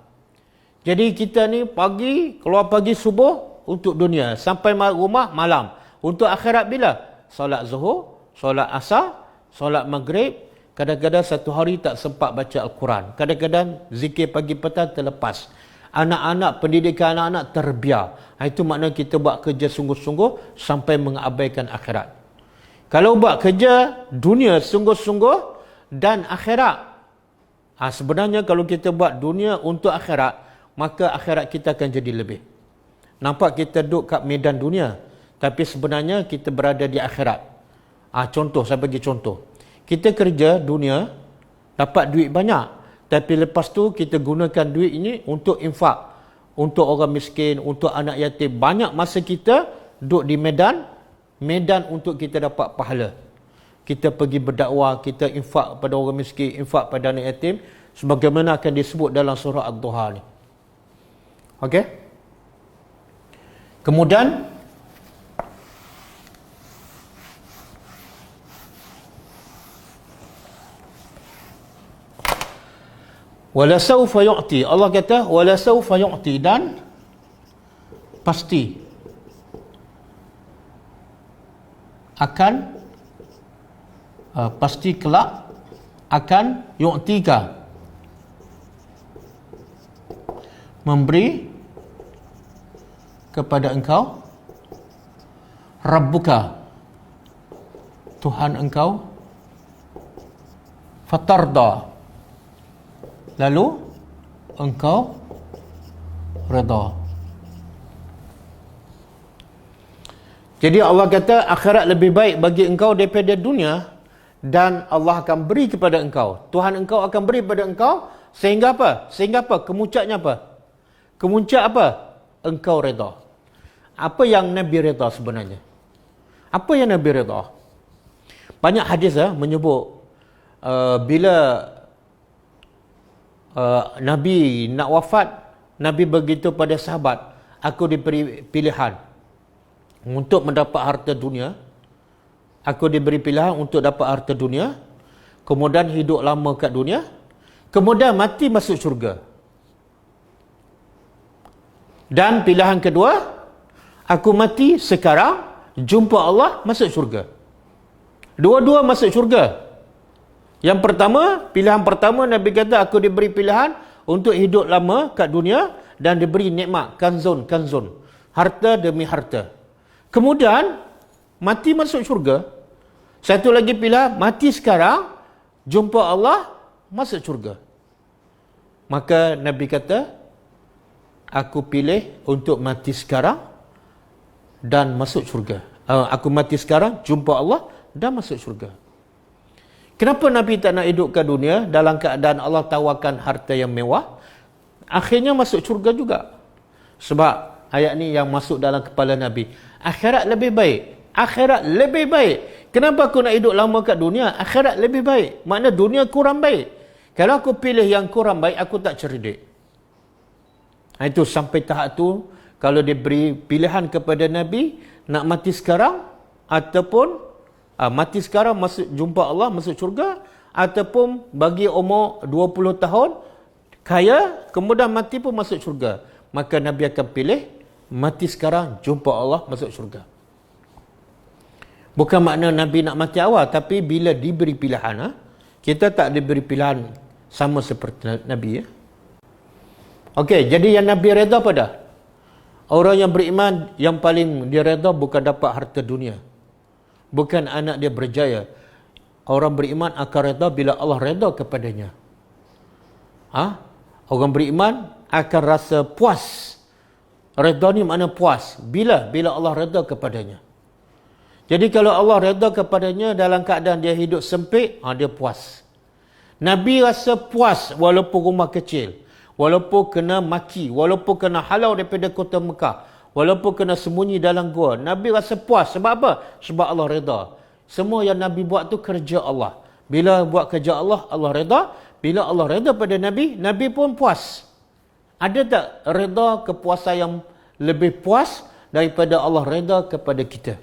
Jadi kita ni pagi, keluar pagi subuh untuk dunia, sampai rumah malam. Untuk akhirat bila? Solat zuhur, solat asar, solat maghrib. Kadang-kadang satu hari tak sempat baca Al-Quran. Kadang-kadang zikir pagi petang terlepas. Anak-anak, pendidikan anak-anak terbiar. Itu makna kita buat kerja sungguh-sungguh sampai mengabaikan akhirat. Kalau buat kerja dunia sungguh-sungguh dan akhirat, sebenarnya kalau kita buat dunia untuk akhirat, maka akhirat kita akan jadi lebih. Nampak kita duduk kat medan dunia, tapi sebenarnya kita berada di akhirat. Contoh, saya bagi contoh. Kita kerja dunia, dapat duit banyak, tapi lepas tu kita gunakan duit ini untuk infak, untuk orang miskin, untuk anak yatim. Banyak masa kita duduk di medan untuk kita dapat pahala. Kita pergi berdakwah, kita infak pada orang miskin, infak pada anak yatim, sebagaimana akan disebut dalam surah Ad-Duha ni. Okey? Kemudian wala sawfa yu'ti, Allah kata wala sawfa yu'ti, dan pasti akan pasti kelak akan yu'tika, memberi kepada engkau Rabbuka, Tuhan engkau, fatarda, lalu engkau redha. Jadi Allah kata akhirat lebih baik bagi engkau daripada dunia, dan Allah akan beri kepada engkau, Tuhan engkau akan beri kepada engkau, sehingga apa? Sehingga apa? Kemuncaknya apa? Kemuncak apa? Engkau redha. Apa yang Nabi redha sebenarnya? Apa yang Nabi redha? Banyak hadis menyebut bila Nabi nak wafat, Nabi begitu pada sahabat, aku diberi pilihan untuk mendapat harta dunia, aku diberi pilihan untuk dapat harta dunia, kemudian hidup lama kat dunia, kemudian mati masuk syurga. Dan pilihan kedua, aku mati sekarang, jumpa Allah, masuk syurga. Dua-dua masuk syurga. Yang pertama, pilihan pertama Nabi kata aku diberi pilihan untuk hidup lama kat dunia dan diberi nikmat, kanzun, harta demi harta. Kemudian mati masuk syurga. Satu lagi pilihan, mati sekarang, jumpa Allah, masuk syurga. Maka Nabi kata, aku pilih untuk mati sekarang dan masuk syurga. Aku mati sekarang, jumpa Allah dan masuk syurga. Kenapa Nabi tak nak hidup ke dunia dalam keadaan Allah tawarkan harta yang mewah? Akhirnya masuk syurga juga. Sebab ayat ni yang masuk dalam kepala Nabi. Akhirat lebih baik Akhirat lebih baik. Kenapa aku nak hidup lama kat dunia? Akhirat lebih baik. Makna dunia kurang baik. Kalau aku pilih yang kurang baik, aku tak cerdik. Itu sampai tahap tu, kalau diberi pilihan kepada Nabi, nak mati sekarang, ataupun mati sekarang masuk jumpa Allah, masuk syurga, ataupun bagi umur 20 tahun, kaya, kemudian mati pun masuk syurga. Maka Nabi akan pilih, mati sekarang, jumpa Allah, masuk syurga. Bukan makna Nabi nak mati awal, tapi bila diberi pilihan, kita tak diberi pilihan sama seperti Nabi. Okey, jadi yang Nabi reda pada orang yang beriman, yang paling dia reda bukan dapat harta dunia, bukan anak dia berjaya. Orang beriman akan reda bila Allah reda kepadanya. Orang beriman akan rasa puas. Reda ni makna puas. Bila Allah reda kepadanya. Jadi kalau Allah reda kepadanya dalam keadaan dia hidup sempit, dia puas. Nabi rasa puas walaupun rumah kecil, walaupun kena maki, walaupun kena halau daripada kota Mekah, walaupun kena sembunyi dalam gua. Nabi rasa puas. Sebab apa? Sebab Allah reda. Semua yang Nabi buat tu kerja Allah. Bila buat kerja Allah, Allah reda. Bila Allah reda pada Nabi, Nabi pun puas. Ada tak reda kepuasan yang lebih puas daripada Allah reda kepada kita?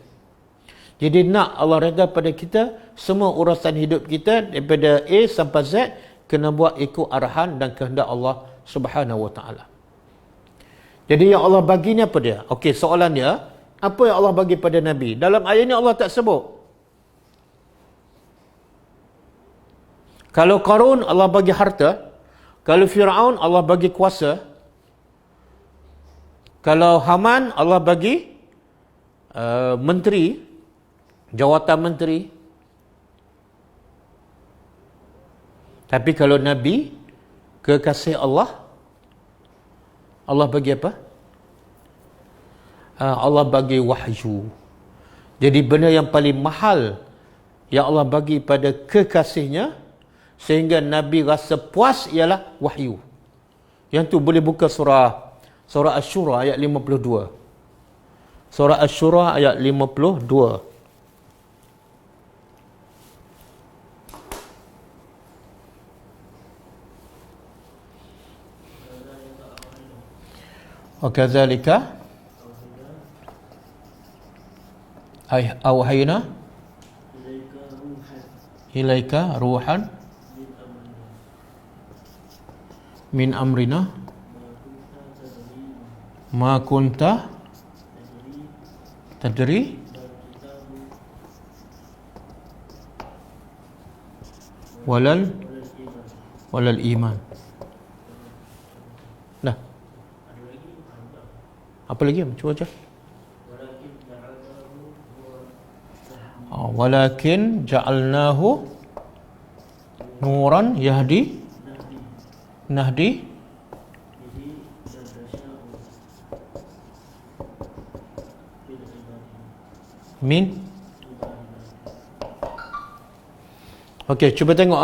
Jadi nak Allah reda pada kita, semua urusan hidup kita daripada A sampai Z kena buat ikut arahan dan kehendak Allah Subhanahu Wa Taala. Jadi yang Allah bagi ni apa dia? Okey, soalan dia, apa yang Allah bagi pada Nabi? Dalam ayat ni Allah tak sebut. Kalau Qarun, Allah bagi harta. Kalau Fir'aun, Allah bagi kuasa. Kalau Haman, Allah bagi menteri, jawatan menteri. Tapi kalau Nabi, kekasih Allah, Allah bagi apa? Allah bagi wahyu. Jadi benda yang paling mahal yang Allah bagi pada kekasihnya, sehingga Nabi rasa puas, ialah wahyu. Yang tu boleh buka surah Asy-Syura ayat 52. Surah Asy-Syura ayat 52. وَكَذَلِكَ أَوْحَيْنَا إِلَيْكَ رُوحًا مِنْ أَمْرِنَا مَا كُنْتَ تَدْرِي وَلَا الْإِيمَانِ. Nah, apa lagi? Cuba baca. Walakin ja'alnahu nuran nahdi min. Okey, cuba tengok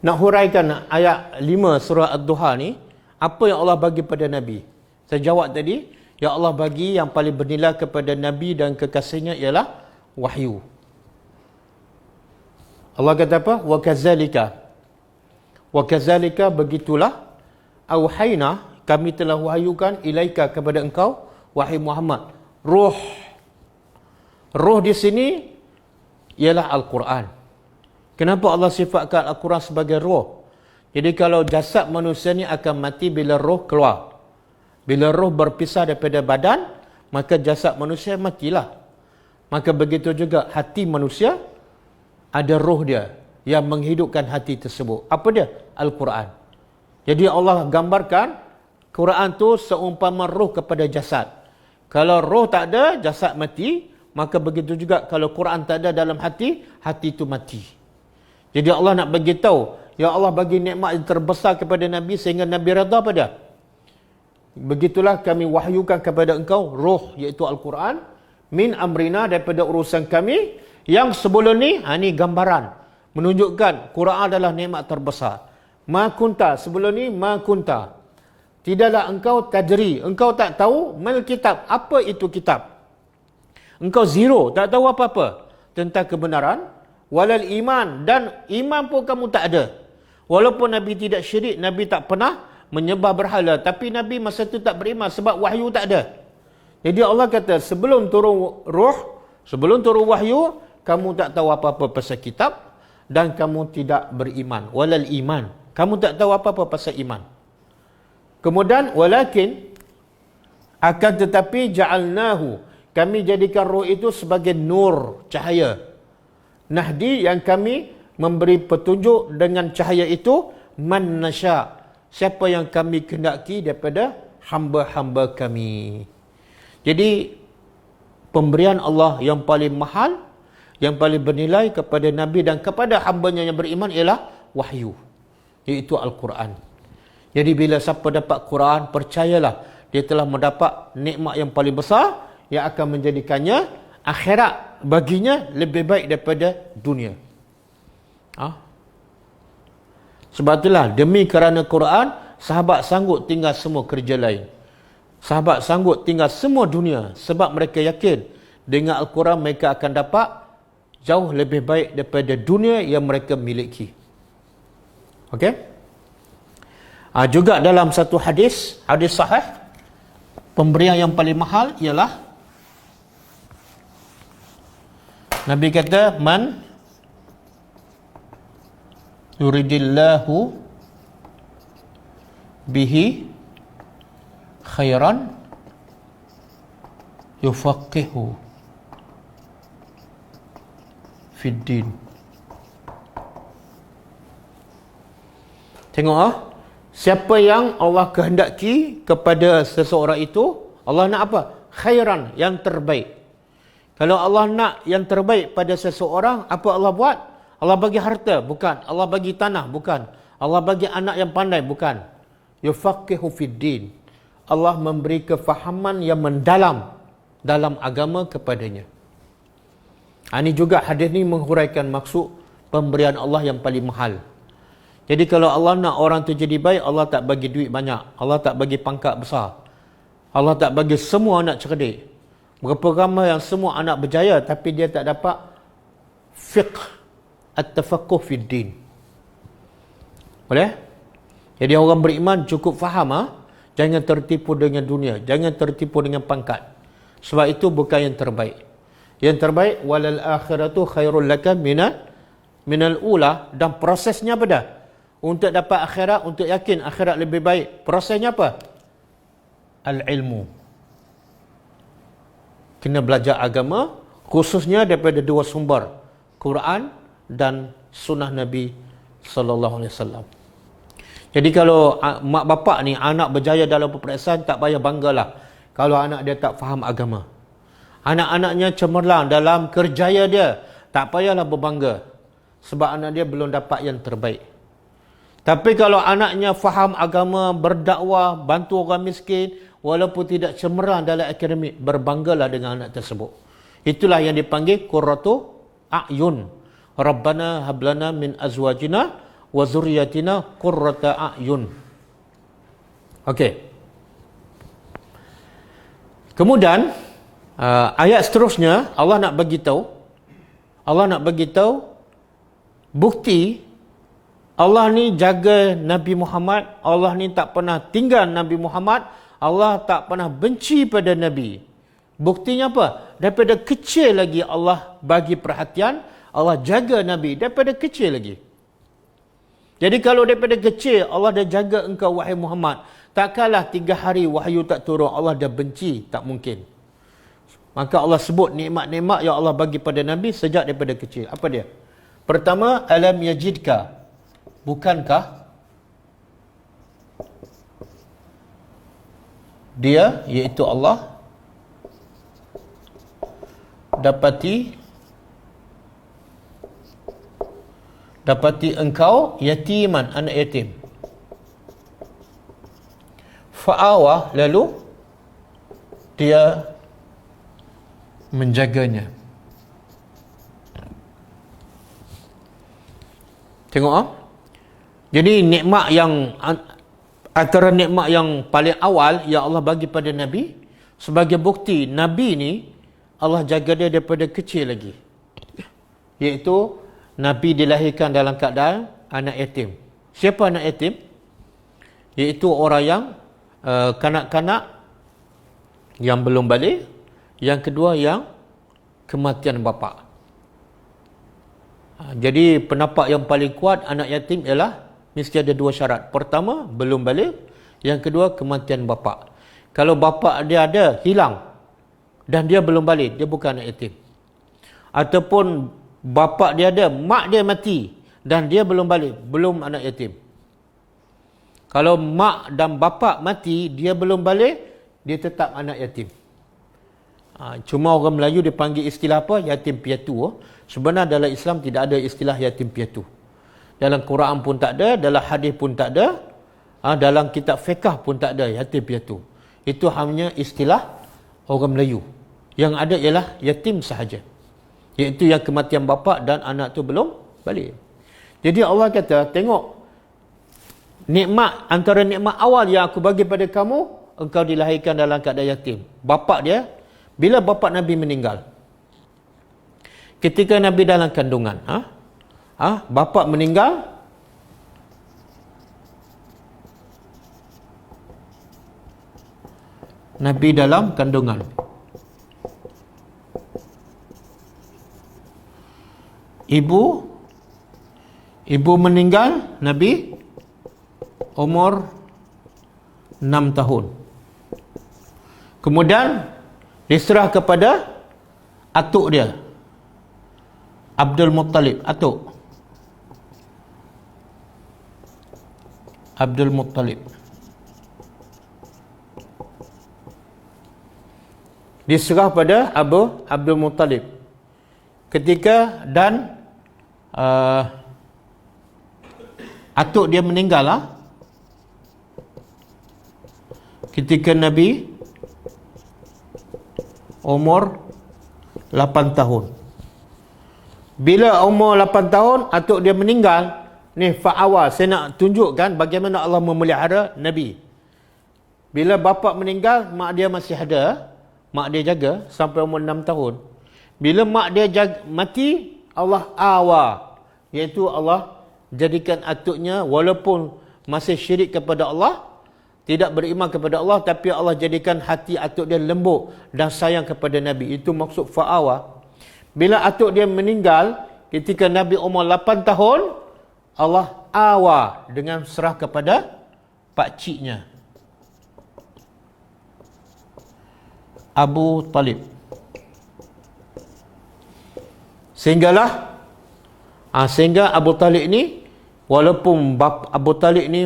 nak huraikan ayat 5 surah Ad-Duha ni, apa yang Allah bagi pada Nabi. Saya jawab tadi, yang Allah bagi yang paling bernilai kepada Nabi dan kekasihnya ialah wahyu. Allah kata apa? Wa kazalika begitulah, auhayna, kami telah wahyukan, ilaika, kepada engkau, wahai Muhammad, ruh. Ruh di sini ialah Al-Quran. Kenapa Allah sifatkan Al-Quran sebagai ruh? Jadi kalau jasad manusia ni akan mati bila roh keluar. Bila roh berpisah daripada badan, maka jasad manusia matilah. Maka begitu juga hati manusia, ada roh dia yang menghidupkan hati tersebut. Apa dia? Al-Quran. Jadi Allah gambarkan Quran tu seumpama roh kepada jasad. Kalau roh tak ada, jasad mati. Maka begitu juga kalau Quran tak ada dalam hati, hati itu mati. Jadi Allah nak bagi tahu, ya Allah bagi nikmat yang terbesar kepada Nabi sehingga Nabi redha pada. Begitulah kami wahyukan kepada engkau roh, iaitu Al-Quran, min amrina, daripada urusan kami. Yang sebelum ni, ni gambaran menunjukkan Quran adalah nikmat terbesar. Ma kunta, sebelum ni ma kunta, tidaklah engkau tadri, engkau tak tahu mal kitab, apa itu kitab. engkau zero, tak tahu apa-apa tentang kebenaran. Walal iman, dan iman pun kamu tak ada. Walaupun Nabi tidak syirik, Nabi tak pernah menyembah berhala, tapi Nabi masa itu tak beriman sebab wahyu tak ada. Jadi Allah kata, sebelum turun ruh, sebelum turun wahyu, kamu tak tahu apa-apa pasal kitab dan kamu tidak beriman. Walal iman, kamu tak tahu apa-apa pasal iman. Kemudian walakin, akan tetapi ja'alnahu, kami jadikan roh itu sebagai nur, cahaya. Nahdi, yang kami memberi petunjuk dengan cahaya itu, man nasya, siapa yang kami kehendaki daripada hamba-hamba kami. Jadi pemberian Allah yang paling mahal, yang paling bernilai kepada Nabi dan kepada hambanya yang beriman ialah wahyu, iaitu Al-Quran. Jadi bila siapa dapat Quran, percayalah dia telah mendapat nikmat yang paling besar, yang akan menjadikannya akhirat baginya lebih baik daripada dunia. Sebab itulah, demi kerana Quran, sahabat sanggup tinggal semua kerja lain. Sahabat sanggup tinggal semua dunia sebab mereka yakin dengan Al-Quran mereka akan dapat jauh lebih baik daripada dunia yang mereka miliki. Okey? Juga dalam satu hadis sahih, pemberian yang paling mahal ialah Nabi kata, man yuridillahu bihi khairan yufaqihu fid din. Tengok siapa yang Allah kehendaki kepada seseorang itu, Allah nak apa? Khairan, yang terbaik. Kalau Allah nak yang terbaik pada seseorang, apa Allah buat? Allah bagi harta? Bukan. Allah bagi tanah? Bukan. Allah bagi anak yang pandai? Bukan. Yufaqihu fid din. Allah memberi kefahaman yang mendalam dalam agama kepadanya. Ini juga hadis ni menghuraikan maksud pemberian Allah yang paling mahal. Jadi kalau Allah nak orang tu jadi baik, Allah tak bagi duit banyak, Allah tak bagi pangkat besar, Allah tak bagi semua anak cerdik. Berapa ramai yang semua anak berjaya tapi dia tak dapat fiqh at-tafaqquh fid din. Boleh? Jadi orang beriman cukup faham, jangan tertipu dengan dunia, jangan tertipu dengan pangkat. Sebab itu bukan yang terbaik. Yang terbaik, walal akhiratu khairul laka minal ula, dan prosesnya apa dah? Untuk dapat akhirat, untuk yakin akhirat lebih baik, prosesnya apa? Al-ilmu. Kena belajar agama, khususnya daripada dua sumber, Quran dan sunnah Nabi SAW. Jadi kalau mak bapak ni, anak berjaya dalam peperiksaan, tak payah banggalah kalau anak dia tak faham agama. Anak-anaknya cemerlang dalam kerjaya dia, tak payahlah berbangga, sebab anak dia belum dapat yang terbaik. Tapi kalau anaknya faham agama, berdakwah, bantu orang miskin, walaupun tidak cemerlang dalam akademik, berbanggalah dengan anak tersebut. Itulah yang dipanggil qurratu a'yun. Rabbana hablana min azwajina wa zurriyatina qurrata a'yun. Okey. Kemudian ayat seterusnya Allah nak bagi tahu bukti Allah ni jaga Nabi Muhammad, Allah ni tak pernah tinggal Nabi Muhammad, Allah tak pernah benci pada Nabi. Buktinya apa? Daripada kecil lagi Allah bagi perhatian, Allah jaga Nabi daripada kecil lagi. Jadi kalau daripada kecil Allah dah jaga engkau wahai Muhammad, takkanlah 3 hari wahyu tak turun Allah dah benci, tak mungkin. Maka Allah sebut nikmat-nikmat yang Allah bagi pada Nabi sejak daripada kecil. Apa dia? Pertama, alam yajidka, bukankah dia, iaitu Allah, dapati engkau yatiman, anak yatim, fa'awa, lalu dia menjaganya. Tengok jadi nikmat yang antara nikmat yang paling awal yang Allah bagi pada Nabi, sebagai bukti Nabi ni Allah jaga dia daripada kecil lagi. Iaitu Nabi dilahirkan dalam keadaan anak yatim. Siapa anak yatim? Iaitu orang yang kanak-kanak yang belum balik. Yang kedua yang kematian bapa. Jadi pendapat yang paling kuat anak yatim ialah mesti ada dua syarat. Pertama, belum balik. Yang kedua, kematian bapa. Kalau bapa dia ada, hilang, dan dia belum balik, dia bukan anak yatim. Ataupun bapa dia ada, mak dia mati, dan dia belum balik, belum anak yatim. Kalau mak dan bapa mati, dia belum balik, dia tetap anak yatim. Cuma orang Melayu dipanggil istilah apa? Yatim piatu. Sebenarnya dalam Islam tidak ada istilah yatim piatu. Dalam Quran pun tak ada, dalam hadis pun tak ada, dalam kitab fiqh pun tak ada yatim piatu. Itu hanya istilah orang Melayu. Yang ada ialah yatim sahaja. Iaitu yang kematian bapa dan anak tu belum balik. Jadi Allah kata, tengok nikmat, antara nikmat awal yang aku bagi pada kamu, engkau dilahirkan dalam keadaan yatim. Bapa dia, bila bapa Nabi meninggal, ketika Nabi dalam kandungan, bapa meninggal, Nabi dalam kandungan. Ibu meninggal, Nabi umur 6 tahun. Kemudian diserah kepada atuk dia, Abdul Muttalib, atuk Abdul Muttalib. Diserah pada Abdul Muttalib. Ketika dan atuk dia meninggal ketika Nabi umur 8 tahun. Bila umur 8 tahun atuk dia meninggal, ni fa'awal, saya nak tunjukkan bagaimana Allah memelihara Nabi. Bila bapa meninggal, mak dia masih ada, mak dia jaga sampai umur 6 tahun. Bila mak dia mati, Allah awa, iaitu Allah jadikan atuknya walaupun masih syirik kepada Allah, tidak beriman kepada Allah, tapi Allah jadikan hati atuk dia lembut dan sayang kepada Nabi. Itu maksud fa'awa. Bila atuk dia meninggal ketika Nabi umur 8 tahun, Allah awa dengan serah kepada pakciknya, Abu Talib. Sehingga Abu Talib ni, walaupun Abu Talib ni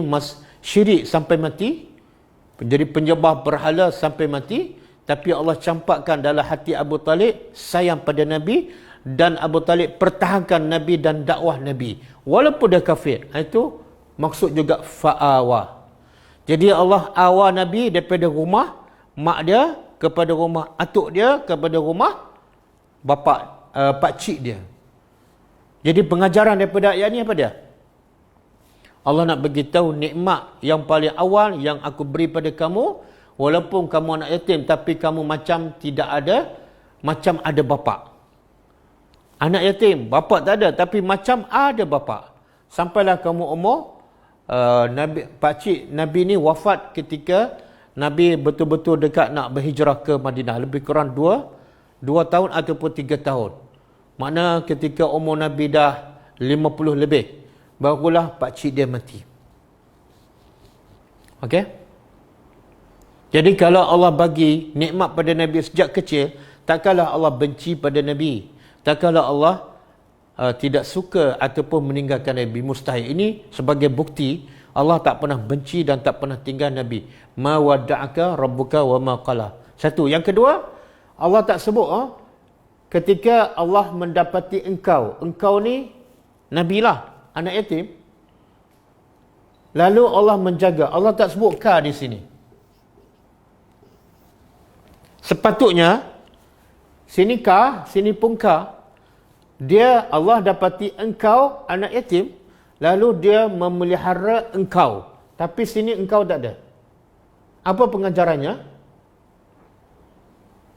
syirik sampai mati, jadi penyembah berhala sampai mati, tapi Allah campakkan dalam hati Abu Talib sayang pada Nabi, dan Abu Talib pertahankan Nabi dan dakwah Nabi walaupun dia kafir. Itu maksud juga fa'awa. Jadi Allah awa Nabi daripada rumah mak dia kepada rumah atuk dia, kepada rumah pakcik dia. Jadi pengajaran daripada ayat ni apa dia? Allah nak beritahu nikmat yang paling awal yang aku beri pada kamu, walaupun kamu anak yatim, tapi kamu macam tidak ada, macam ada bapa. Anak yatim, bapa tak ada, tapi macam ada bapa. Sampailah kamu umur pakcik Nabi ni wafat ketika Nabi betul-betul dekat nak berhijrah ke Madinah, lebih kurang 2 tahun ataupun 3 tahun. Makna ketika umur Nabi dah 50 lebih, barulah pakcik dia mati. Okey? Jadi kalau Allah bagi nikmat pada Nabi sejak kecil, takkanlah Allah benci pada Nabi. Takkanlah Allah tidak suka ataupun meninggalkan Nabi. Mustahil. Ini sebagai bukti Allah tak pernah benci dan tak pernah tinggal Nabi. Ma wadda'aka rabbuka wa ma qala. Satu. Yang kedua, Allah tak sebut ketika Allah mendapati engkau ni Nabi lah, anak yatim, lalu Allah menjaga. Allah tak sebut ka di sini. Sepatutnya sini ka, sini pun ka. Dia Allah dapati engkau anak yatim, lalu dia memelihara engkau. Tapi sini engkau tak ada. Apa pengajarannya?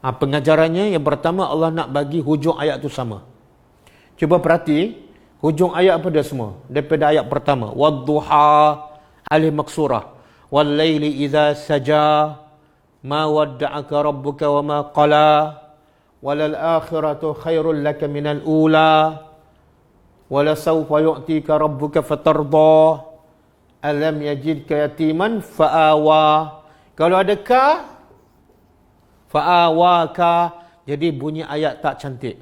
Pengajarannya yang pertama, Allah nak bagi hujung ayat tu sama. Cuba perhati, hujung ayat apa dia semua? Daripada ayat pertama, wadduha, alif maksurah, wal laili idza saja, ma wadda'aka rabbuka wa ma qala, walal akhiratu khairul laka minal ula, wala sawfa yu'tika rabbuka fatarda, alam yajidka yatiman fa'awa. Kalau ada ka, fa'awaka, jadi bunyi ayat tak cantik.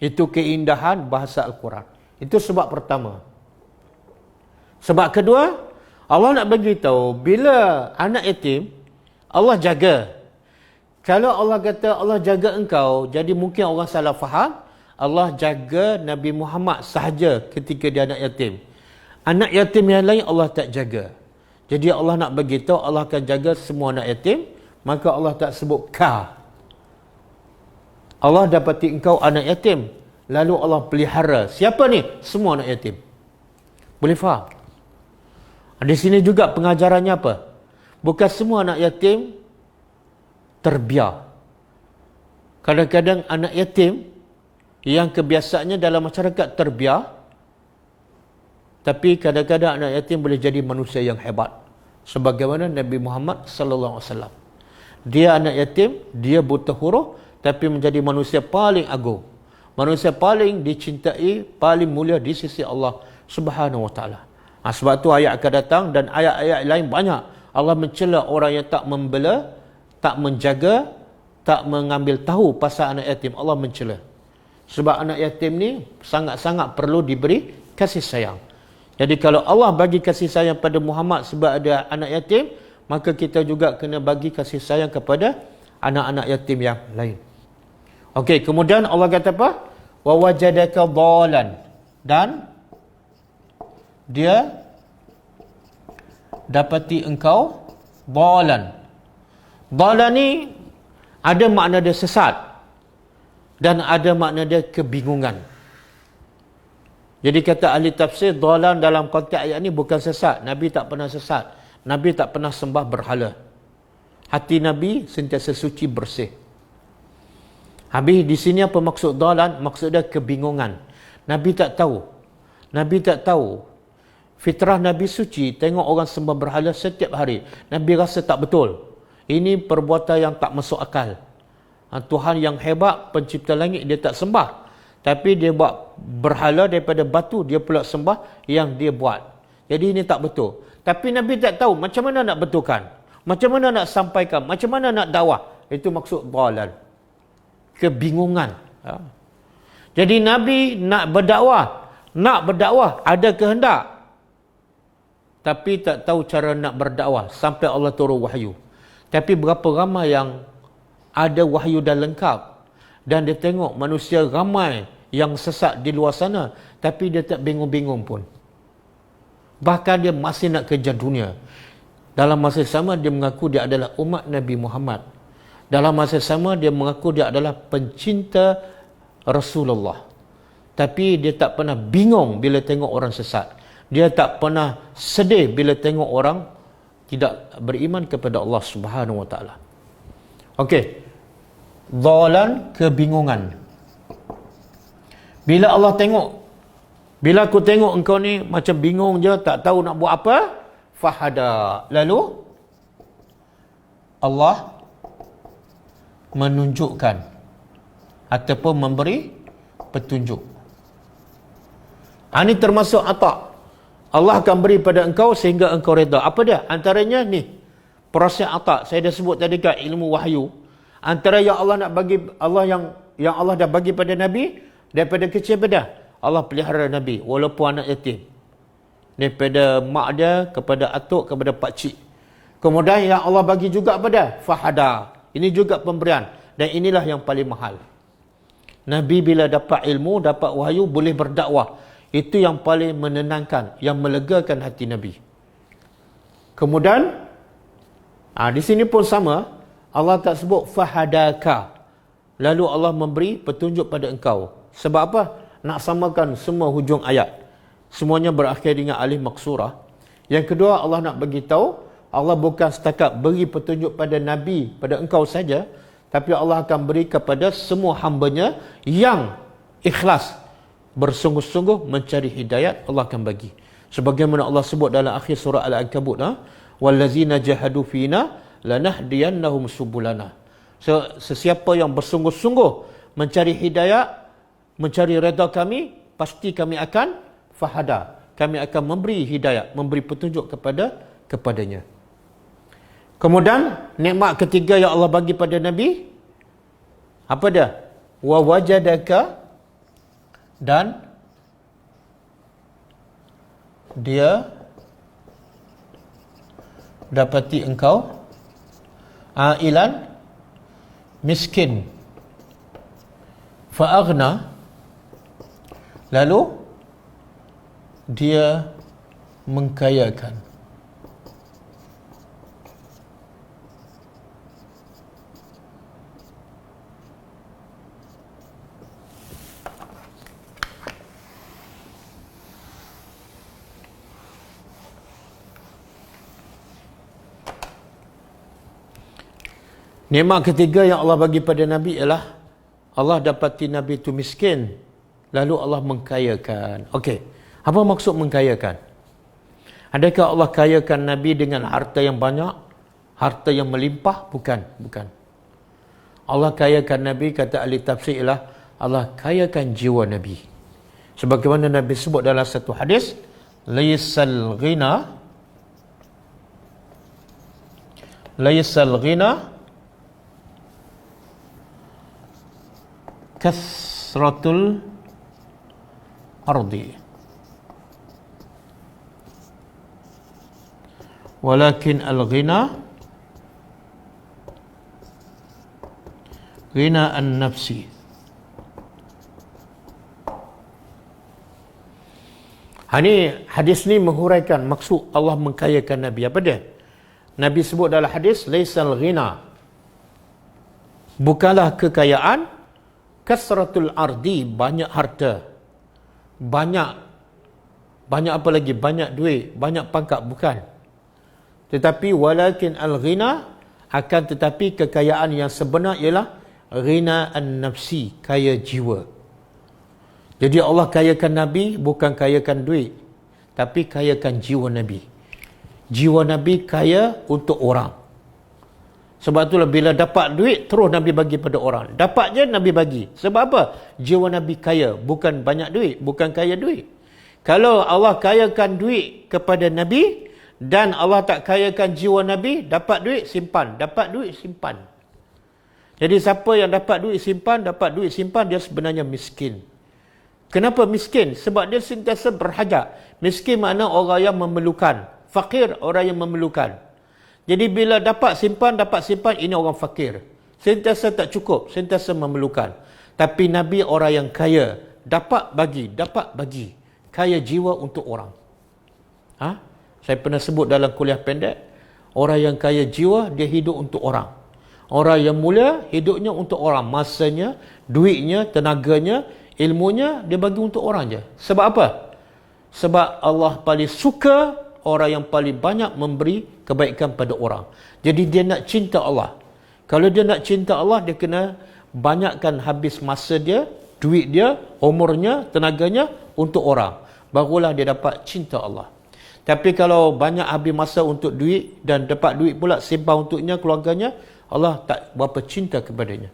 Itu keindahan bahasa Al-Quran. Itu sebab pertama. Sebab kedua, Allah nak bagi tahu bila anak yatim Allah jaga. Kalau Allah kata Allah jaga engkau, jadi mungkin orang salah faham Allah jaga Nabi Muhammad sahaja ketika dia anak yatim. Anak yatim yang lain Allah tak jaga. Jadi Allah nak bagi tahu Allah akan jaga semua anak yatim, maka Allah tak sebut ka. Allah dapati engkau anak yatim, lalu Allah pelihara. Siapa ni? Semua anak yatim. Boleh faham? Di sini juga pengajarannya apa? Bukan semua anak yatim terbiar. Kadang-kadang anak yatim yang kebiasaannya dalam masyarakat terbiar, tapi kadang-kadang anak yatim boleh jadi manusia yang hebat. Sebagaimana Nabi Muhammad sallallahu alaihi wasallam. Dia anak yatim, dia buta huruf, tapi menjadi manusia paling agung. Manusia paling dicintai, paling mulia di sisi Allah Subhanahu wa taala. Sebab tu ayat akan datang dan ayat-ayat lain banyak. Allah mencela orang yang tak membela, tak menjaga, tak mengambil tahu pasal anak yatim. Allah mencela. Sebab anak yatim ni sangat-sangat perlu diberi kasih sayang. Jadi kalau Allah bagi kasih sayang pada Muhammad sebab ada anak yatim, maka kita juga kena bagi kasih sayang kepada anak-anak yatim yang lain. Okey, kemudian Allah kata apa? Wa wajadaka dhalan, dan dia dapati engkau dhalan. Dhalan ni ada makna dia sesat dan ada makna dia kebingungan. Jadi kata ahli tafsir, dhalan dalam konteks ayat ni bukan sesat. Nabi tak pernah sesat. Nabi tak pernah sembah berhala. Hati Nabi sentiasa suci bersih. Habis di sini apa maksud dhalan? Maksud dia kebingungan. Nabi tak tahu. Nabi tak tahu. Fitrah Nabi suci, tengok orang sembah berhala setiap hari. Nabi rasa tak betul. Ini perbuatan yang tak masuk akal. Tuhan yang hebat, pencipta langit, dia tak sembah. Tapi dia buat berhala daripada batu, dia pula sembah yang dia buat. Jadi ini tak betul. Tapi Nabi tak tahu macam mana nak betulkan, macam mana nak sampaikan, macam mana nak dakwah. Itu maksud dhalal. Kebingungan. Jadi Nabi nak berdakwah, ada kehendak. Tapi tak tahu cara nak berdakwah sampai Allah turun wahyu. Tapi berapa ramai yang ada wahyu dah lengkap dan dia tengok manusia ramai yang sesat di luar sana, tapi dia tak bingung-bingung pun. Bahkan dia masih nak kejar dunia. Dalam masa sama dia mengaku dia adalah umat Nabi Muhammad. Dalam masa sama dia mengaku dia adalah pencinta Rasulullah. Tapi dia tak pernah bingung bila tengok orang sesat. Dia tak pernah sedih bila tengok orang tidak beriman kepada Allah Subhanahu wa taala. Okey. Dhalan, kebingungan. Bila Allah tengok, bila aku tengok engkau ni macam bingung je, tak tahu nak buat apa, fahada. Lalu Allah menunjukkan ataupun memberi petunjuk. Ini termasuk atak. Allah akan beri pada engkau sehingga engkau reda. Apa dia? Antaranya ni, proses atak. Saya dah sebut tadi kat ilmu wahyu. Antara yang Allah nak bagi, yang Allah dah bagi pada Nabi, daripada kecil pada Allah pelihara Nabi walaupun anak yatim. Daripada mak dia kepada atuk kepada pakcik. Kemudian yang Allah bagi juga pada fahada. Ini juga pemberian dan inilah yang paling mahal. Nabi bila dapat ilmu, dapat wahyu, boleh berdakwah. Itu yang paling menenangkan, yang melegakan hati Nabi. Kemudian di sini pun sama, Allah tak sebut fahadaka. Lalu Allah memberi petunjuk pada engkau. Sebab apa? Nak samakan semua hujung ayat. Semuanya berakhir dengan alif maksurah. Yang kedua, Allah nak bagi tahu, Allah bukan setakat beri petunjuk pada Nabi, pada engkau saja, tapi Allah akan beri kepada semua hamba-Nya yang ikhlas, bersungguh-sungguh mencari hidayat, Allah akan bagi. Sebagaimana Allah sebut dalam akhir surah Al-Ankabut, wallazina jahadu fina lanahdiyannahum subulana. Sesiapa yang bersungguh-sungguh mencari hidayat, mencari redha kami, pasti kami akan fahada. Kami akan memberi hidayat, memberi petunjuk kepadanya. Kemudian nikmat ketiga yang Allah bagi pada Nabi, apa dia? Wa wajadaka, dan dia dapati engkau ailan, miskin, fa'aghna, lalu dia mengkayakan. Nikmat ketiga yang Allah bagi pada Nabi ialah Allah dapati Nabi itu miskin, lalu Allah mengkayakan. Okey, apa maksud mengkayakan? Adakah Allah kayakan Nabi dengan harta yang banyak, harta yang melimpah? Bukan. Allah kayakan Nabi, kata ahli tafsir, ialah Allah kayakan jiwa Nabi. Sebagaimana Nabi sebut dalam satu hadis, laysal ghina kasratul ardi, walakin al-ghina ghina an-nafsi. Hadis ni menghuraikan maksud Allah mengkayakan Nabi. Apa dia? Nabi sebut dalam hadis, laisal ghina, bukanlah kekayaan, kasratul ardi, banyak harta, banyak apa lagi, banyak duit, banyak pangkat, bukan. Tetapi walakin al-ghina, akan tetapi kekayaan yang sebenar ialah ghina an-nafsi, kaya jiwa. Jadi Allah kayakan Nabi bukan kayakan duit, tapi kayakan jiwa Nabi. Jiwa Nabi kaya untuk orang. Sebab itulah bila dapat duit, terus Nabi bagi pada orang. Dapat je Nabi bagi. Sebab apa? Jiwa Nabi kaya, bukan banyak duit, bukan kaya duit. Kalau Allah kayakan duit kepada Nabi, dan Allah tak kayakan jiwa Nabi, dapat duit simpan, dapat duit simpan. Jadi siapa yang dapat duit simpan, dia sebenarnya miskin. Kenapa miskin? Sebab dia sentiasa berhajat. Miskin makna orang yang memerlukan. Fakir, orang yang memerlukan. Jadi bila dapat simpan, ini orang fakir. Sentiasa tak cukup, sentiasa memerlukan. Tapi Nabi orang yang kaya. Dapat bagi. Kaya jiwa untuk orang. Saya pernah sebut dalam kuliah pendek, orang yang kaya jiwa, dia hidup untuk orang. Orang yang mulia, hidupnya untuk orang. Masanya, duitnya, tenaganya, ilmunya, dia bagi untuk orang je. Sebab apa? Sebab Allah paling suka orang yang paling banyak memberi kebaikan pada orang. Jadi dia nak cinta Allah. Kalau dia nak cinta Allah, dia kena banyakkan habis masa dia, duit dia, umurnya, tenaganya untuk orang. Barulah dia dapat cinta Allah. Tapi kalau banyak habis masa untuk duit dan dapat duit pula simpan untuknya, keluarganya, Allah tak berapa cinta kepadanya.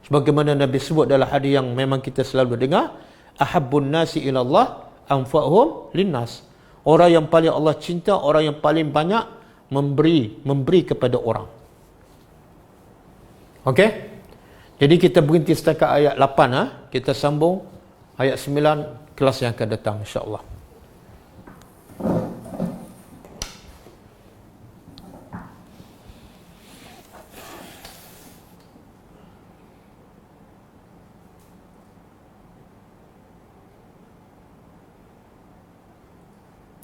Sebagaimana Nabi sebut dalam hadis yang memang kita selalu dengar, ahabbun nasi ilallah anfa'hum linnas. Orang yang paling Allah cinta, orang yang paling banyak memberi kepada orang. Okey? Jadi kita berhenti setakat ayat 8. Kita sambung ayat 9 kelas yang akan datang, insya-Allah.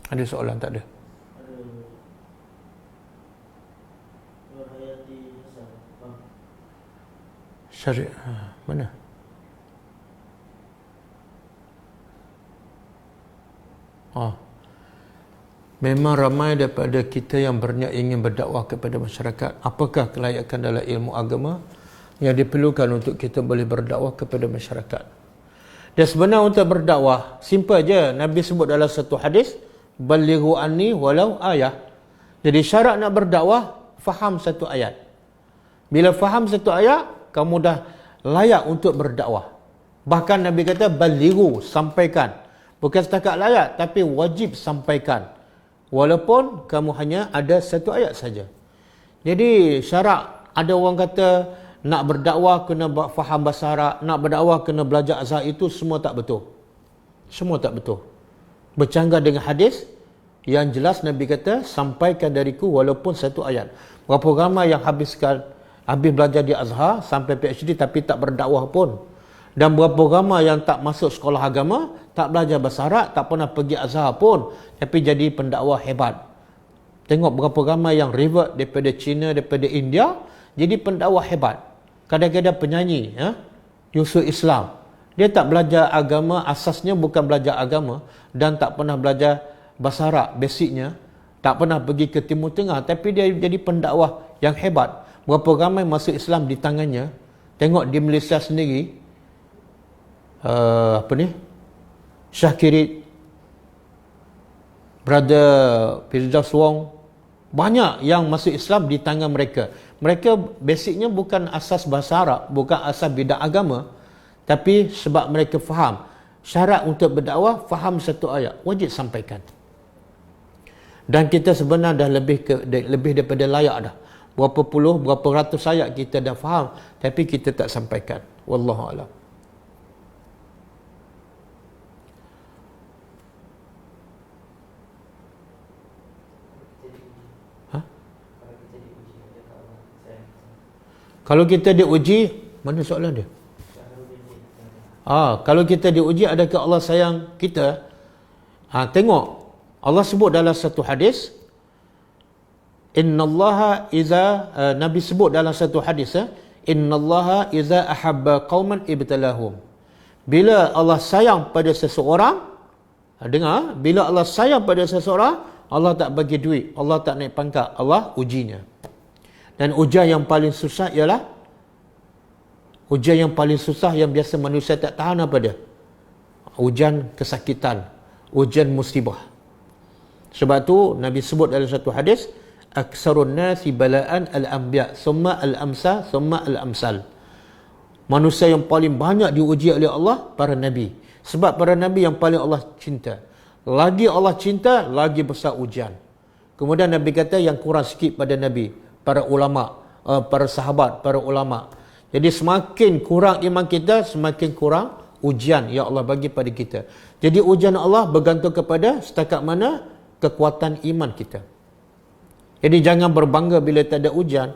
Ada soalan? Tak ada. Syariah mana? Memang ramai daripada kita yang berniat ingin berdakwah kepada masyarakat. Apakah kelayakan dalam ilmu agama? yang diperlukan untuk kita boleh berdakwah kepada masyarakat. Dan sebenarnya untuk berdakwah, simple je. Nabi sebut dalam satu hadis, balighu anni walau ayah. Jadi syarat nak berdakwah, faham satu ayat. Bila faham satu ayat, kamu dah layak untuk berdakwah. Bahkan Nabi kata, balighu, sampaikan. Bukan setakat layak, tapi wajib sampaikan. Walaupun kamu hanya ada satu ayat saja. Jadi syarat, ada orang kata, nak berdakwah kena faham bahasa Arab, nak berdakwah kena belajar azhar, itu semua tak betul. Semua tak betul. Bercanggah dengan hadis yang jelas Nabi kata, sampaikan dariku walaupun satu ayat. Berapa ramai yang habis belajar di azhar sampai PhD tapi tak berdakwah pun. Dan berapa ramai yang tak masuk sekolah agama, tak belajar bahasa Arab, tak pernah pergi azhar pun, tapi jadi pendakwah hebat. Tengok berapa ramai yang revert daripada China, daripada India, jadi pendakwah hebat. Kadang-kadang penyanyi, Yusuf Islam. Dia tak belajar agama, asasnya bukan belajar agama, dan tak pernah belajar bahasa Arab, basicnya. Tak pernah pergi ke Timur Tengah, tapi dia jadi pendakwah yang hebat. Berapa ramai masuk Islam di tangannya. Tengok di Malaysia sendiri, Syahkirit, Brother Firdaus Wong, banyak yang masuk Islam di tangan mereka. Mereka basicnya bukan asas bahasa Arab, bukan asas bidang agama, tapi sebab mereka faham syarat untuk berdakwah, faham satu ayat, wajib sampaikan. Dan kita sebenarnya dah lebih daripada layak dah. Berapa puluh, berapa ratus ayat kita dah faham, tapi kita tak sampaikan. Wallahu a'lam. Kalau kita diuji, mana soalan dia? Kalau kita diuji, adakah Allah sayang kita? Tengok, Allah sebut dalam satu hadis, innallaha iza, Nabi sebut dalam satu hadis, innallaha iza ahabba qauman ibtalahum. Bila Allah sayang pada seseorang, dengar, bila Allah sayang pada seseorang, Allah tak bagi duit, Allah tak naik pangkat, Allah ujinya. Dan ujian yang paling susah ialah ujian yang paling susah yang biasa manusia tak tahan apa dia? Ujian kesakitan, ujian musibah. Sebab tu Nabi sebut dalam satu hadis, aksarun nasi bala'an al-anbiya, summa al-amsa, summa al-amsal. Manusia yang paling banyak diuji oleh Allah, para nabi. Sebab para nabi yang paling Allah cinta. Lagi Allah cinta, lagi besar ujian. Kemudian Nabi kata yang kurang sikit pada nabi, para ulama, para sahabat, para ulama. Jadi semakin kurang iman kita, semakin kurang ujian yang Allah bagi pada kita. Jadi ujian Allah bergantung kepada setakat mana kekuatan iman kita. Jadi jangan berbangga bila tak ada ujian.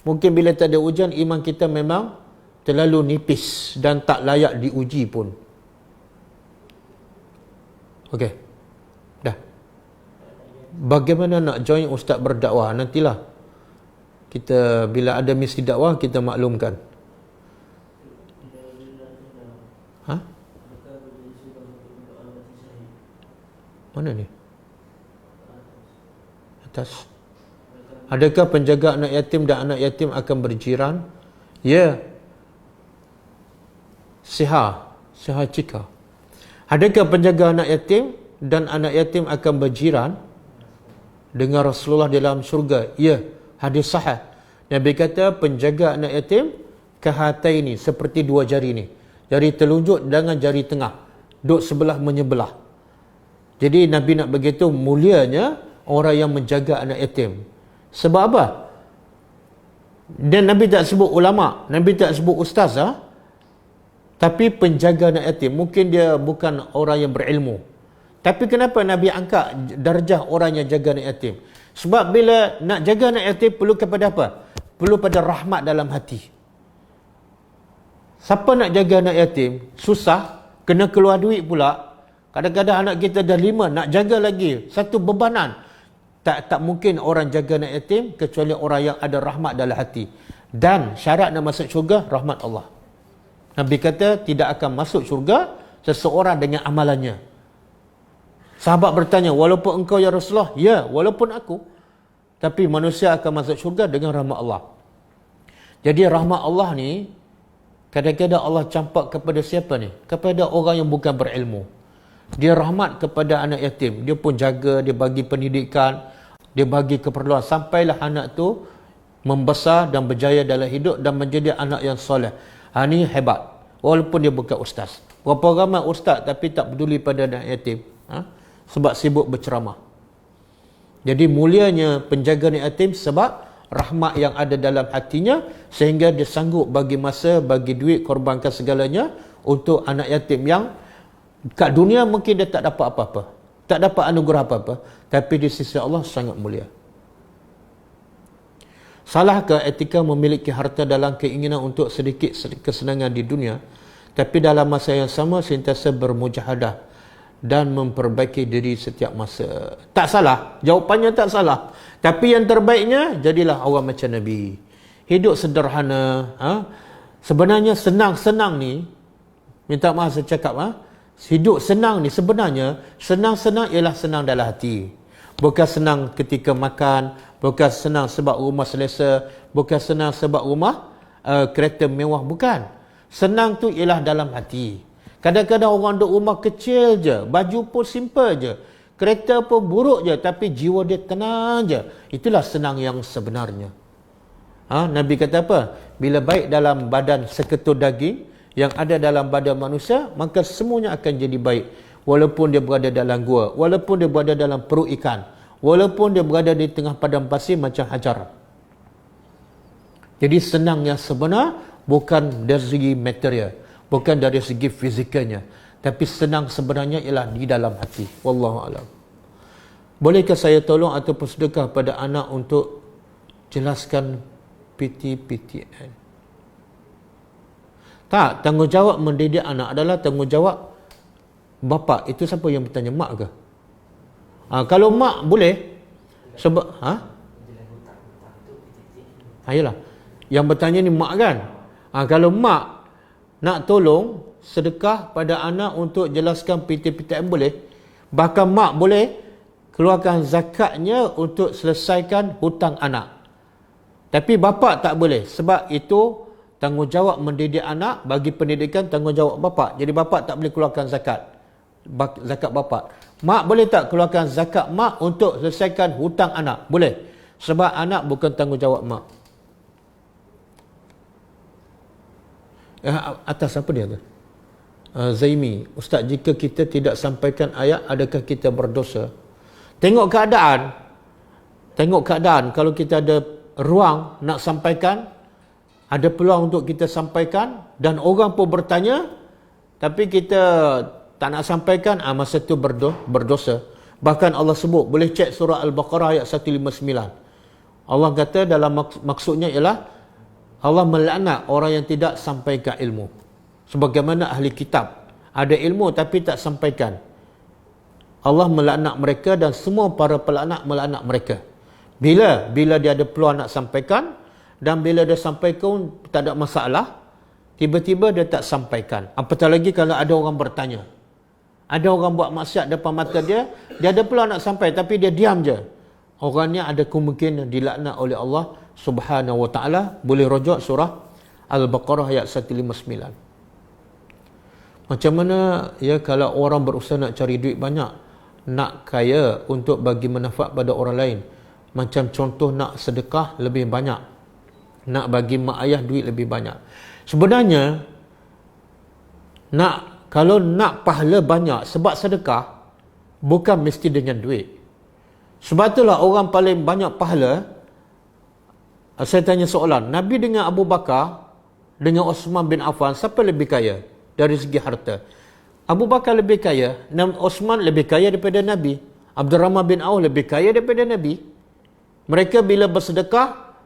Mungkin bila tak ada ujian, iman kita memang terlalu nipis dan tak layak diuji pun. Okey. Dah. Bagaimana nak join ustaz berdakwah? Nantilah kita bila ada misi dakwah kita maklumkan. Mana ni? Atas. Adakah penjaga anak yatim dan anak yatim akan berjiran? Ya. Siha cika. Adakah penjaga anak yatim dan anak yatim akan berjiran dengan Rasulullah dalam syurga? Ya. Hadis sahih. Nabi kata penjaga anak yatim kahataini, seperti dua jari ni. Jari telunjuk dengan jari tengah, duduk sebelah menyebelah. Jadi Nabi nak begitu mulianya orang yang menjaga anak yatim. Sebab apa? Dan Nabi tak sebut ulama, Nabi tak sebut ustaz, tapi penjaga anak yatim. Mungkin dia bukan orang yang berilmu, tapi kenapa Nabi angkat darjah orang yang jaga anak yatim? Sebab bila nak jaga anak yatim perlu kepada apa? Perlu pada rahmat dalam hati. Siapa nak jaga anak yatim? Susah, kena keluar duit pula. Kadang-kadang anak kita dah 5, nak jaga lagi, satu bebanan. Tak mungkin orang jaga anak yatim kecuali orang yang ada rahmat dalam hati. Dan syarat nak masuk syurga, rahmat Allah. Nabi kata tidak akan masuk syurga seseorang dengan amalannya. Sahabat bertanya, walaupun engkau ya Rasulullah? Ya, walaupun aku. Tapi manusia akan masuk syurga dengan rahmat Allah. Jadi rahmat Allah ni kadang-kadang Allah campak kepada siapa ni? Kepada orang yang bukan berilmu. Dia rahmat kepada anak yatim. Dia pun jaga, dia bagi pendidikan, dia bagi keperluan. Sampailah anak tu membesar dan berjaya dalam hidup dan menjadi anak yang soleh. Ini hebat. Walaupun dia bukan ustaz. Berapa ramai ustaz tapi tak peduli pada anak yatim. Sebab sibuk berceramah. Jadi mulianya penjaga anak yatim sebab rahmat yang ada dalam hatinya, sehingga dia sanggup bagi masa, bagi duit, korbankan segalanya untuk anak yatim yang kat dunia mungkin dia tak dapat apa-apa, tak dapat anugerah apa-apa, tapi di sisi Allah sangat mulia. Salahkah etika memiliki harta dalam keinginan untuk sedikit kesenangan di dunia, tapi dalam masa yang sama sentiasa bermujahadah dan memperbaiki diri setiap masa? Tak salah, jawapannya tak salah. Tapi yang terbaiknya, jadilah orang macam Nabi. Hidup sederhana. Sebenarnya senang-senang ni, minta maaf saya cakap, hidup senang ni sebenarnya, senang-senang ialah senang dalam hati. Bukan senang ketika makan, bukan senang sebab rumah selesa, bukan senang sebab rumah kereta mewah, bukan. Senang tu ialah dalam hati. Kadang-kadang orang duduk rumah kecil je, baju pun simple je, kereta pun buruk je, tapi jiwa dia tenang je. Itulah senang yang sebenarnya. Nabi kata apa? Bila baik dalam badan seketul daging yang ada dalam badan manusia, maka semuanya akan jadi baik. Walaupun dia berada dalam gua, walaupun dia berada dalam perut ikan, walaupun dia berada di tengah padang pasir macam Hajar. Jadi senang yang sebenar bukan dari segi material, bukan dari segi fizikalnya, tapi senang sebenarnya ialah di dalam hati. Wallahu a'lam. Bolehkah saya tolong ataupun sedekah pada anak untuk jelaskan PTPTN? Tak, tanggungjawab mendidik anak adalah tanggungjawab bapa. Itu siapa yang bertanya, mak ke? Kalau mak boleh, sebab ayolah, yang bertanya ni mak kan? Kalau mak nak tolong sedekah pada anak untuk jelaskan PTPTN boleh. Bahkan mak boleh keluarkan zakatnya untuk selesaikan hutang anak. Tapi bapa tak boleh, sebab itu tanggungjawab mendidik anak, bagi pendidikan tanggungjawab bapa. Jadi bapa tak boleh keluarkan zakat. Zakat bapa. Mak boleh tak keluarkan zakat mak untuk selesaikan hutang anak? Boleh. Sebab anak bukan tanggungjawab mak. Atas apa dia tu? Zaimi, Ustaz, jika kita tidak sampaikan ayat, adakah kita berdosa? Tengok keadaan. Kalau kita ada ruang nak sampaikan, ada peluang untuk kita sampaikan, dan orang pun bertanya, tapi kita tak nak sampaikan, masa itu berdosa. Bahkan Allah sebut, boleh cek surah Al-Baqarah ayat 159. Allah kata dalam maksudnya ialah Allah melaknat orang yang tidak sampaikan ilmu. Sebagaimana ahli kitab, ada ilmu tapi tak sampaikan. Allah melaknat mereka dan semua para pelaknat melaknat mereka. Bila dia ada peluang nak sampaikan, dan bila dia sampaikan tak ada masalah, tiba-tiba dia tak sampaikan. Apatah lagi kalau ada orang bertanya. Ada orang buat maksiat depan mata dia ada peluang nak sampai tapi dia diam je. Orangnya ada kemungkinan dilaknat oleh Allah Subhanahu wa ta'ala. Boleh rujuk surah Al-Baqarah ayat 159. Macam mana ya kalau orang berusaha nak cari duit banyak, nak kaya untuk bagi manfaat pada orang lain, macam contoh nak sedekah lebih banyak, nak bagi mak ayah duit lebih banyak. Sebenarnya kalau nak pahala banyak sebab sedekah, bukan mesti dengan duit. Sebab itulah orang paling banyak pahala. Saya tanya soalan, Nabi dengan Abu Bakar dengan Osman bin Affan, siapa lebih kaya dari segi harta? Abu Bakar lebih kaya, Osman lebih kaya daripada Nabi, Abdurrahman bin Auf lebih kaya daripada Nabi. Mereka bila bersedekah,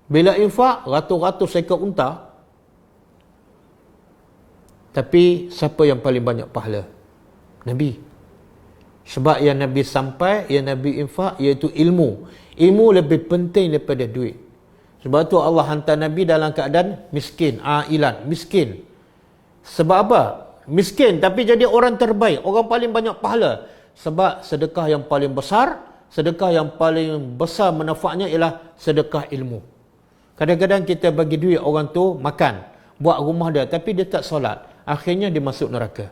bila infak, ratus-ratus ekor unta. Tapi siapa yang paling banyak pahala? Nabi. Sebab yang Nabi sampai, yang Nabi infak, iaitu ilmu. Ilmu lebih penting daripada duit. Sebab tu Allah hantar Nabi dalam keadaan miskin, ailan, miskin. Sebab apa? Miskin tapi jadi orang terbaik, orang paling banyak pahala. Sebab sedekah yang paling besar manfaatnya ialah sedekah ilmu. Kadang-kadang kita bagi duit orang tu makan, buat rumah dia, tapi dia tak solat. Akhirnya dia masuk neraka.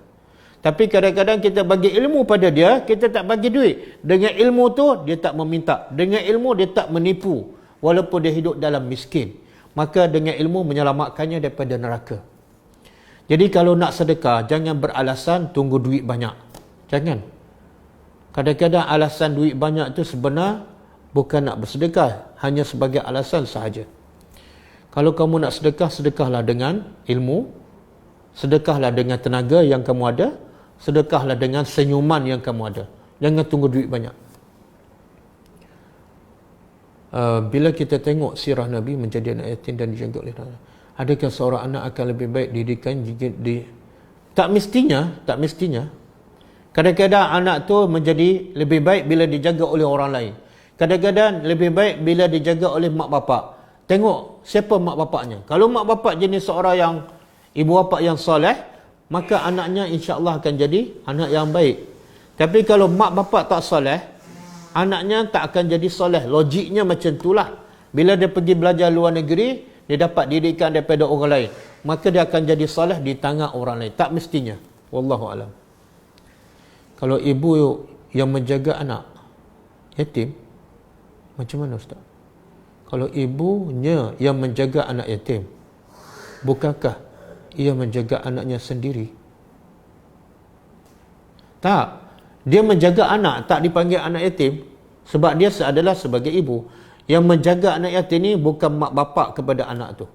Tapi kadang-kadang kita bagi ilmu pada dia, kita tak bagi duit. Dengan ilmu tu, dia tak meminta. Dengan ilmu, dia tak menipu. Walaupun dia hidup dalam miskin. Maka dengan ilmu menyelamatkannya daripada neraka. Jadi kalau nak sedekah, jangan beralasan tunggu duit banyak. Jangan. Kadang-kadang alasan duit banyak tu sebenar bukan nak bersedekah, hanya sebagai alasan sahaja. Kalau kamu nak sedekah, sedekahlah dengan ilmu, sedekahlah dengan tenaga yang kamu ada, sedekahlah dengan senyuman yang kamu ada. Jangan tunggu duit banyak. Bila kita tengok sirah Nabi menjadi anak yatim dan dijaga oleh Allah, adakah seorang anak akan lebih baik didikan jika tak mestinya. Kadang-kadang anak tu menjadi lebih baik bila dijaga oleh orang lain. Kadang-kadang lebih baik bila dijaga oleh mak bapak. Tengok siapa mak bapaknya. Kalau mak bapak jenis seorang yang ibu bapa yang soleh, maka anaknya insya-Allah akan jadi anak yang baik. Tapi kalau mak bapak tak soleh, anaknya tak akan jadi soleh. Logiknya macam itulah. Bila dia pergi belajar luar negeri, dia dapat didikan daripada orang lain, maka dia akan jadi soleh di tangan orang lain. Tak mestinya. Wallahu alam. Kalau ibu yang menjaga anak yatim, macam mana Ustaz? Kalau ibunya yang menjaga anak yatim, bukankah ia menjaga anaknya sendiri? Tak. Dia menjaga anak, tak dipanggil anak yatim, sebab dia adalah sebagai ibu. Yang menjaga anak yatim ni bukan mak bapak kepada anak tu.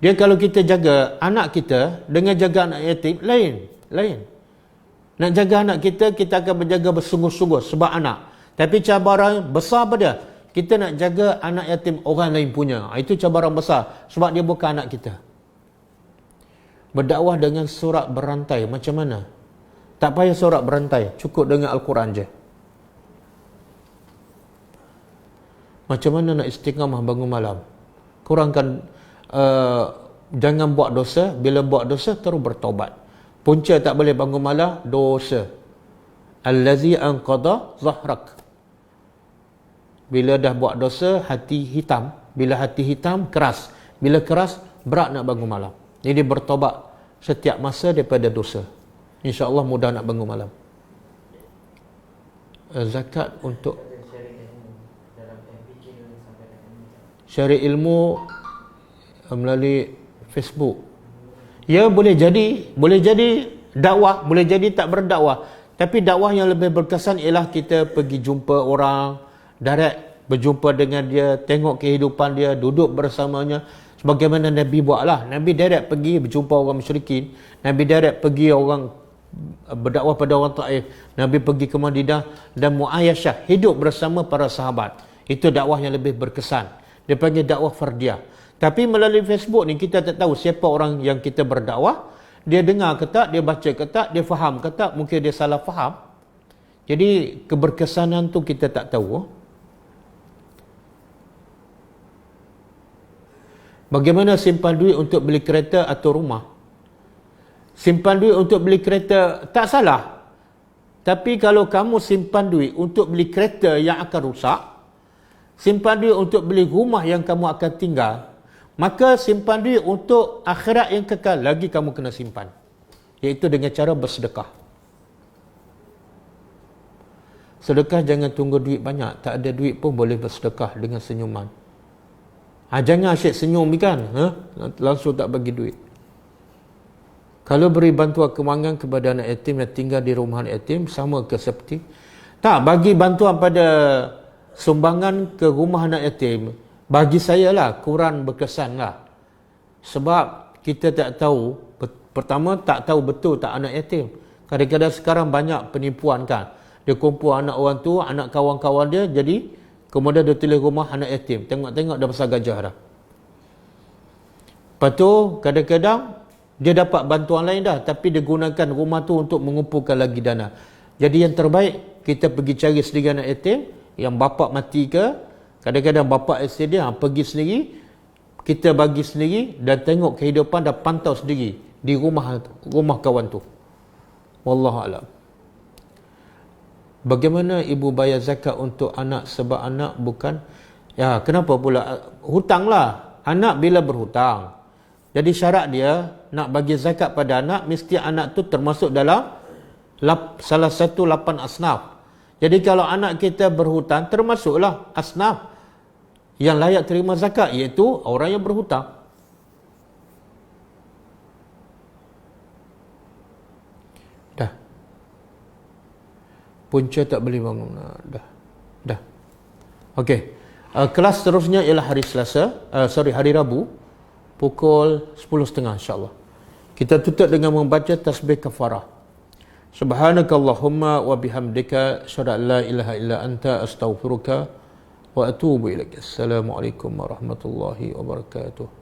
Dia kalau kita jaga anak kita dengan jaga anak yatim, lain. Nak jaga anak kita, kita akan berjaga bersungguh-sungguh sebab anak. Tapi cabaran besar pada kita nak jaga anak yatim orang lain punya. Itu cabaran besar sebab dia bukan anak kita. Berdakwah dengan surat berantai macam mana? Tak payah surat berantai, cukup dengan Al-Quran je. Macam mana nak istiqamah bangun malam? Kurangkan, jangan buat dosa. Bila buat dosa terus bertaubat. Punca tak boleh bangun malam, dosa. Allazi anqadha zahrak. Bila dah buat dosa, hati hitam. Bila hati hitam, keras. Bila keras, berat nak bangun malam. Jadi bertaubat setiap masa daripada dosa. InsyaAllah mudah nak bangun malam. Zakat untuk syari ilmu melalui Facebook. Ya, boleh jadi dakwah, boleh jadi tak berdakwah. Tapi dakwah yang lebih berkesan ialah kita pergi jumpa orang, direct berjumpa dengan dia, tengok kehidupan dia, duduk bersamanya. Sebagaimana Nabi buatlah. Nabi direct pergi berjumpa orang musyrikin. Nabi direct pergi orang berdakwah pada orang Taif. Nabi pergi ke Madinah dan muayasyah, hidup bersama para sahabat. Itu dakwah yang lebih berkesan. Dia panggil dakwah fardiyah. Tapi melalui Facebook ni kita tak tahu siapa orang yang kita berdakwah. Dia dengar ke tak, dia baca ke tak, dia faham ke tak, mungkin dia salah faham. Jadi keberkesanan tu kita tak tahu. Bagaimana simpan duit untuk beli kereta atau rumah? Simpan duit untuk beli kereta tak salah. Tapi kalau kamu simpan duit untuk beli kereta yang akan rusak, simpan duit untuk beli rumah yang kamu akan tinggal, maka simpan duit untuk akhirat yang kekal lagi kamu kena simpan. Iaitu dengan cara bersedekah. Sedekah jangan tunggu duit banyak. Tak ada duit pun boleh bersedekah dengan senyuman. Jangan asyik senyum kan? Langsung tak bagi duit. Kalau beri bantuan kewangan kepada anak yatim yang tinggal di rumah anak yatim, sama ke seperti? Tak, bagi bantuan pada sumbangan ke rumah anak yatim, bagi saya lah kurang berkesan lah. Sebab kita tak tahu, pertama tak tahu betul tak anak yatim. Kadang-kadang sekarang banyak penipuan kan. Dia kumpul anak orang tu, anak kawan-kawan dia, jadi kemudian dia tulis rumah anak yatim. Tengok-tengok dah besar gajah dah. Lepas tu kadang-kadang dia dapat bantuan lain dah, tapi dia gunakan rumah tu untuk mengumpulkan lagi dana. Jadi yang terbaik, kita pergi cari sendiri anak yatim, yang bapak mati ke, kadang-kadang bapak isteri dia pergi sendiri, kita bagi sendiri dan tengok kehidupan dan pantau sendiri di rumah kawan tu. Wallahu a'lam. Bagaimana ibu bayar zakat untuk anak sebab anak bukan, ya kenapa pula hutang lah. Anak bila berhutang, jadi syarat dia nak bagi zakat pada anak, mesti anak tu termasuk dalam salah satu 8 asnaf. Jadi kalau anak kita berhutang, termasuklah asnaf yang layak terima zakat, iaitu orang yang berhutang. Dah. Punca tak boleh bangun. Dah. Okey. Kelas seterusnya ialah hari hari Rabu pukul 10.30 insya-Allah. Kita tutup dengan membaca tasbih kafarah. Subhanakallahumma wa bihamdika asyhadu an la ilaha illa anta astaghfiruka wa atubu ilaik. Assalamualaikum warahmatullahi wabarakatuh.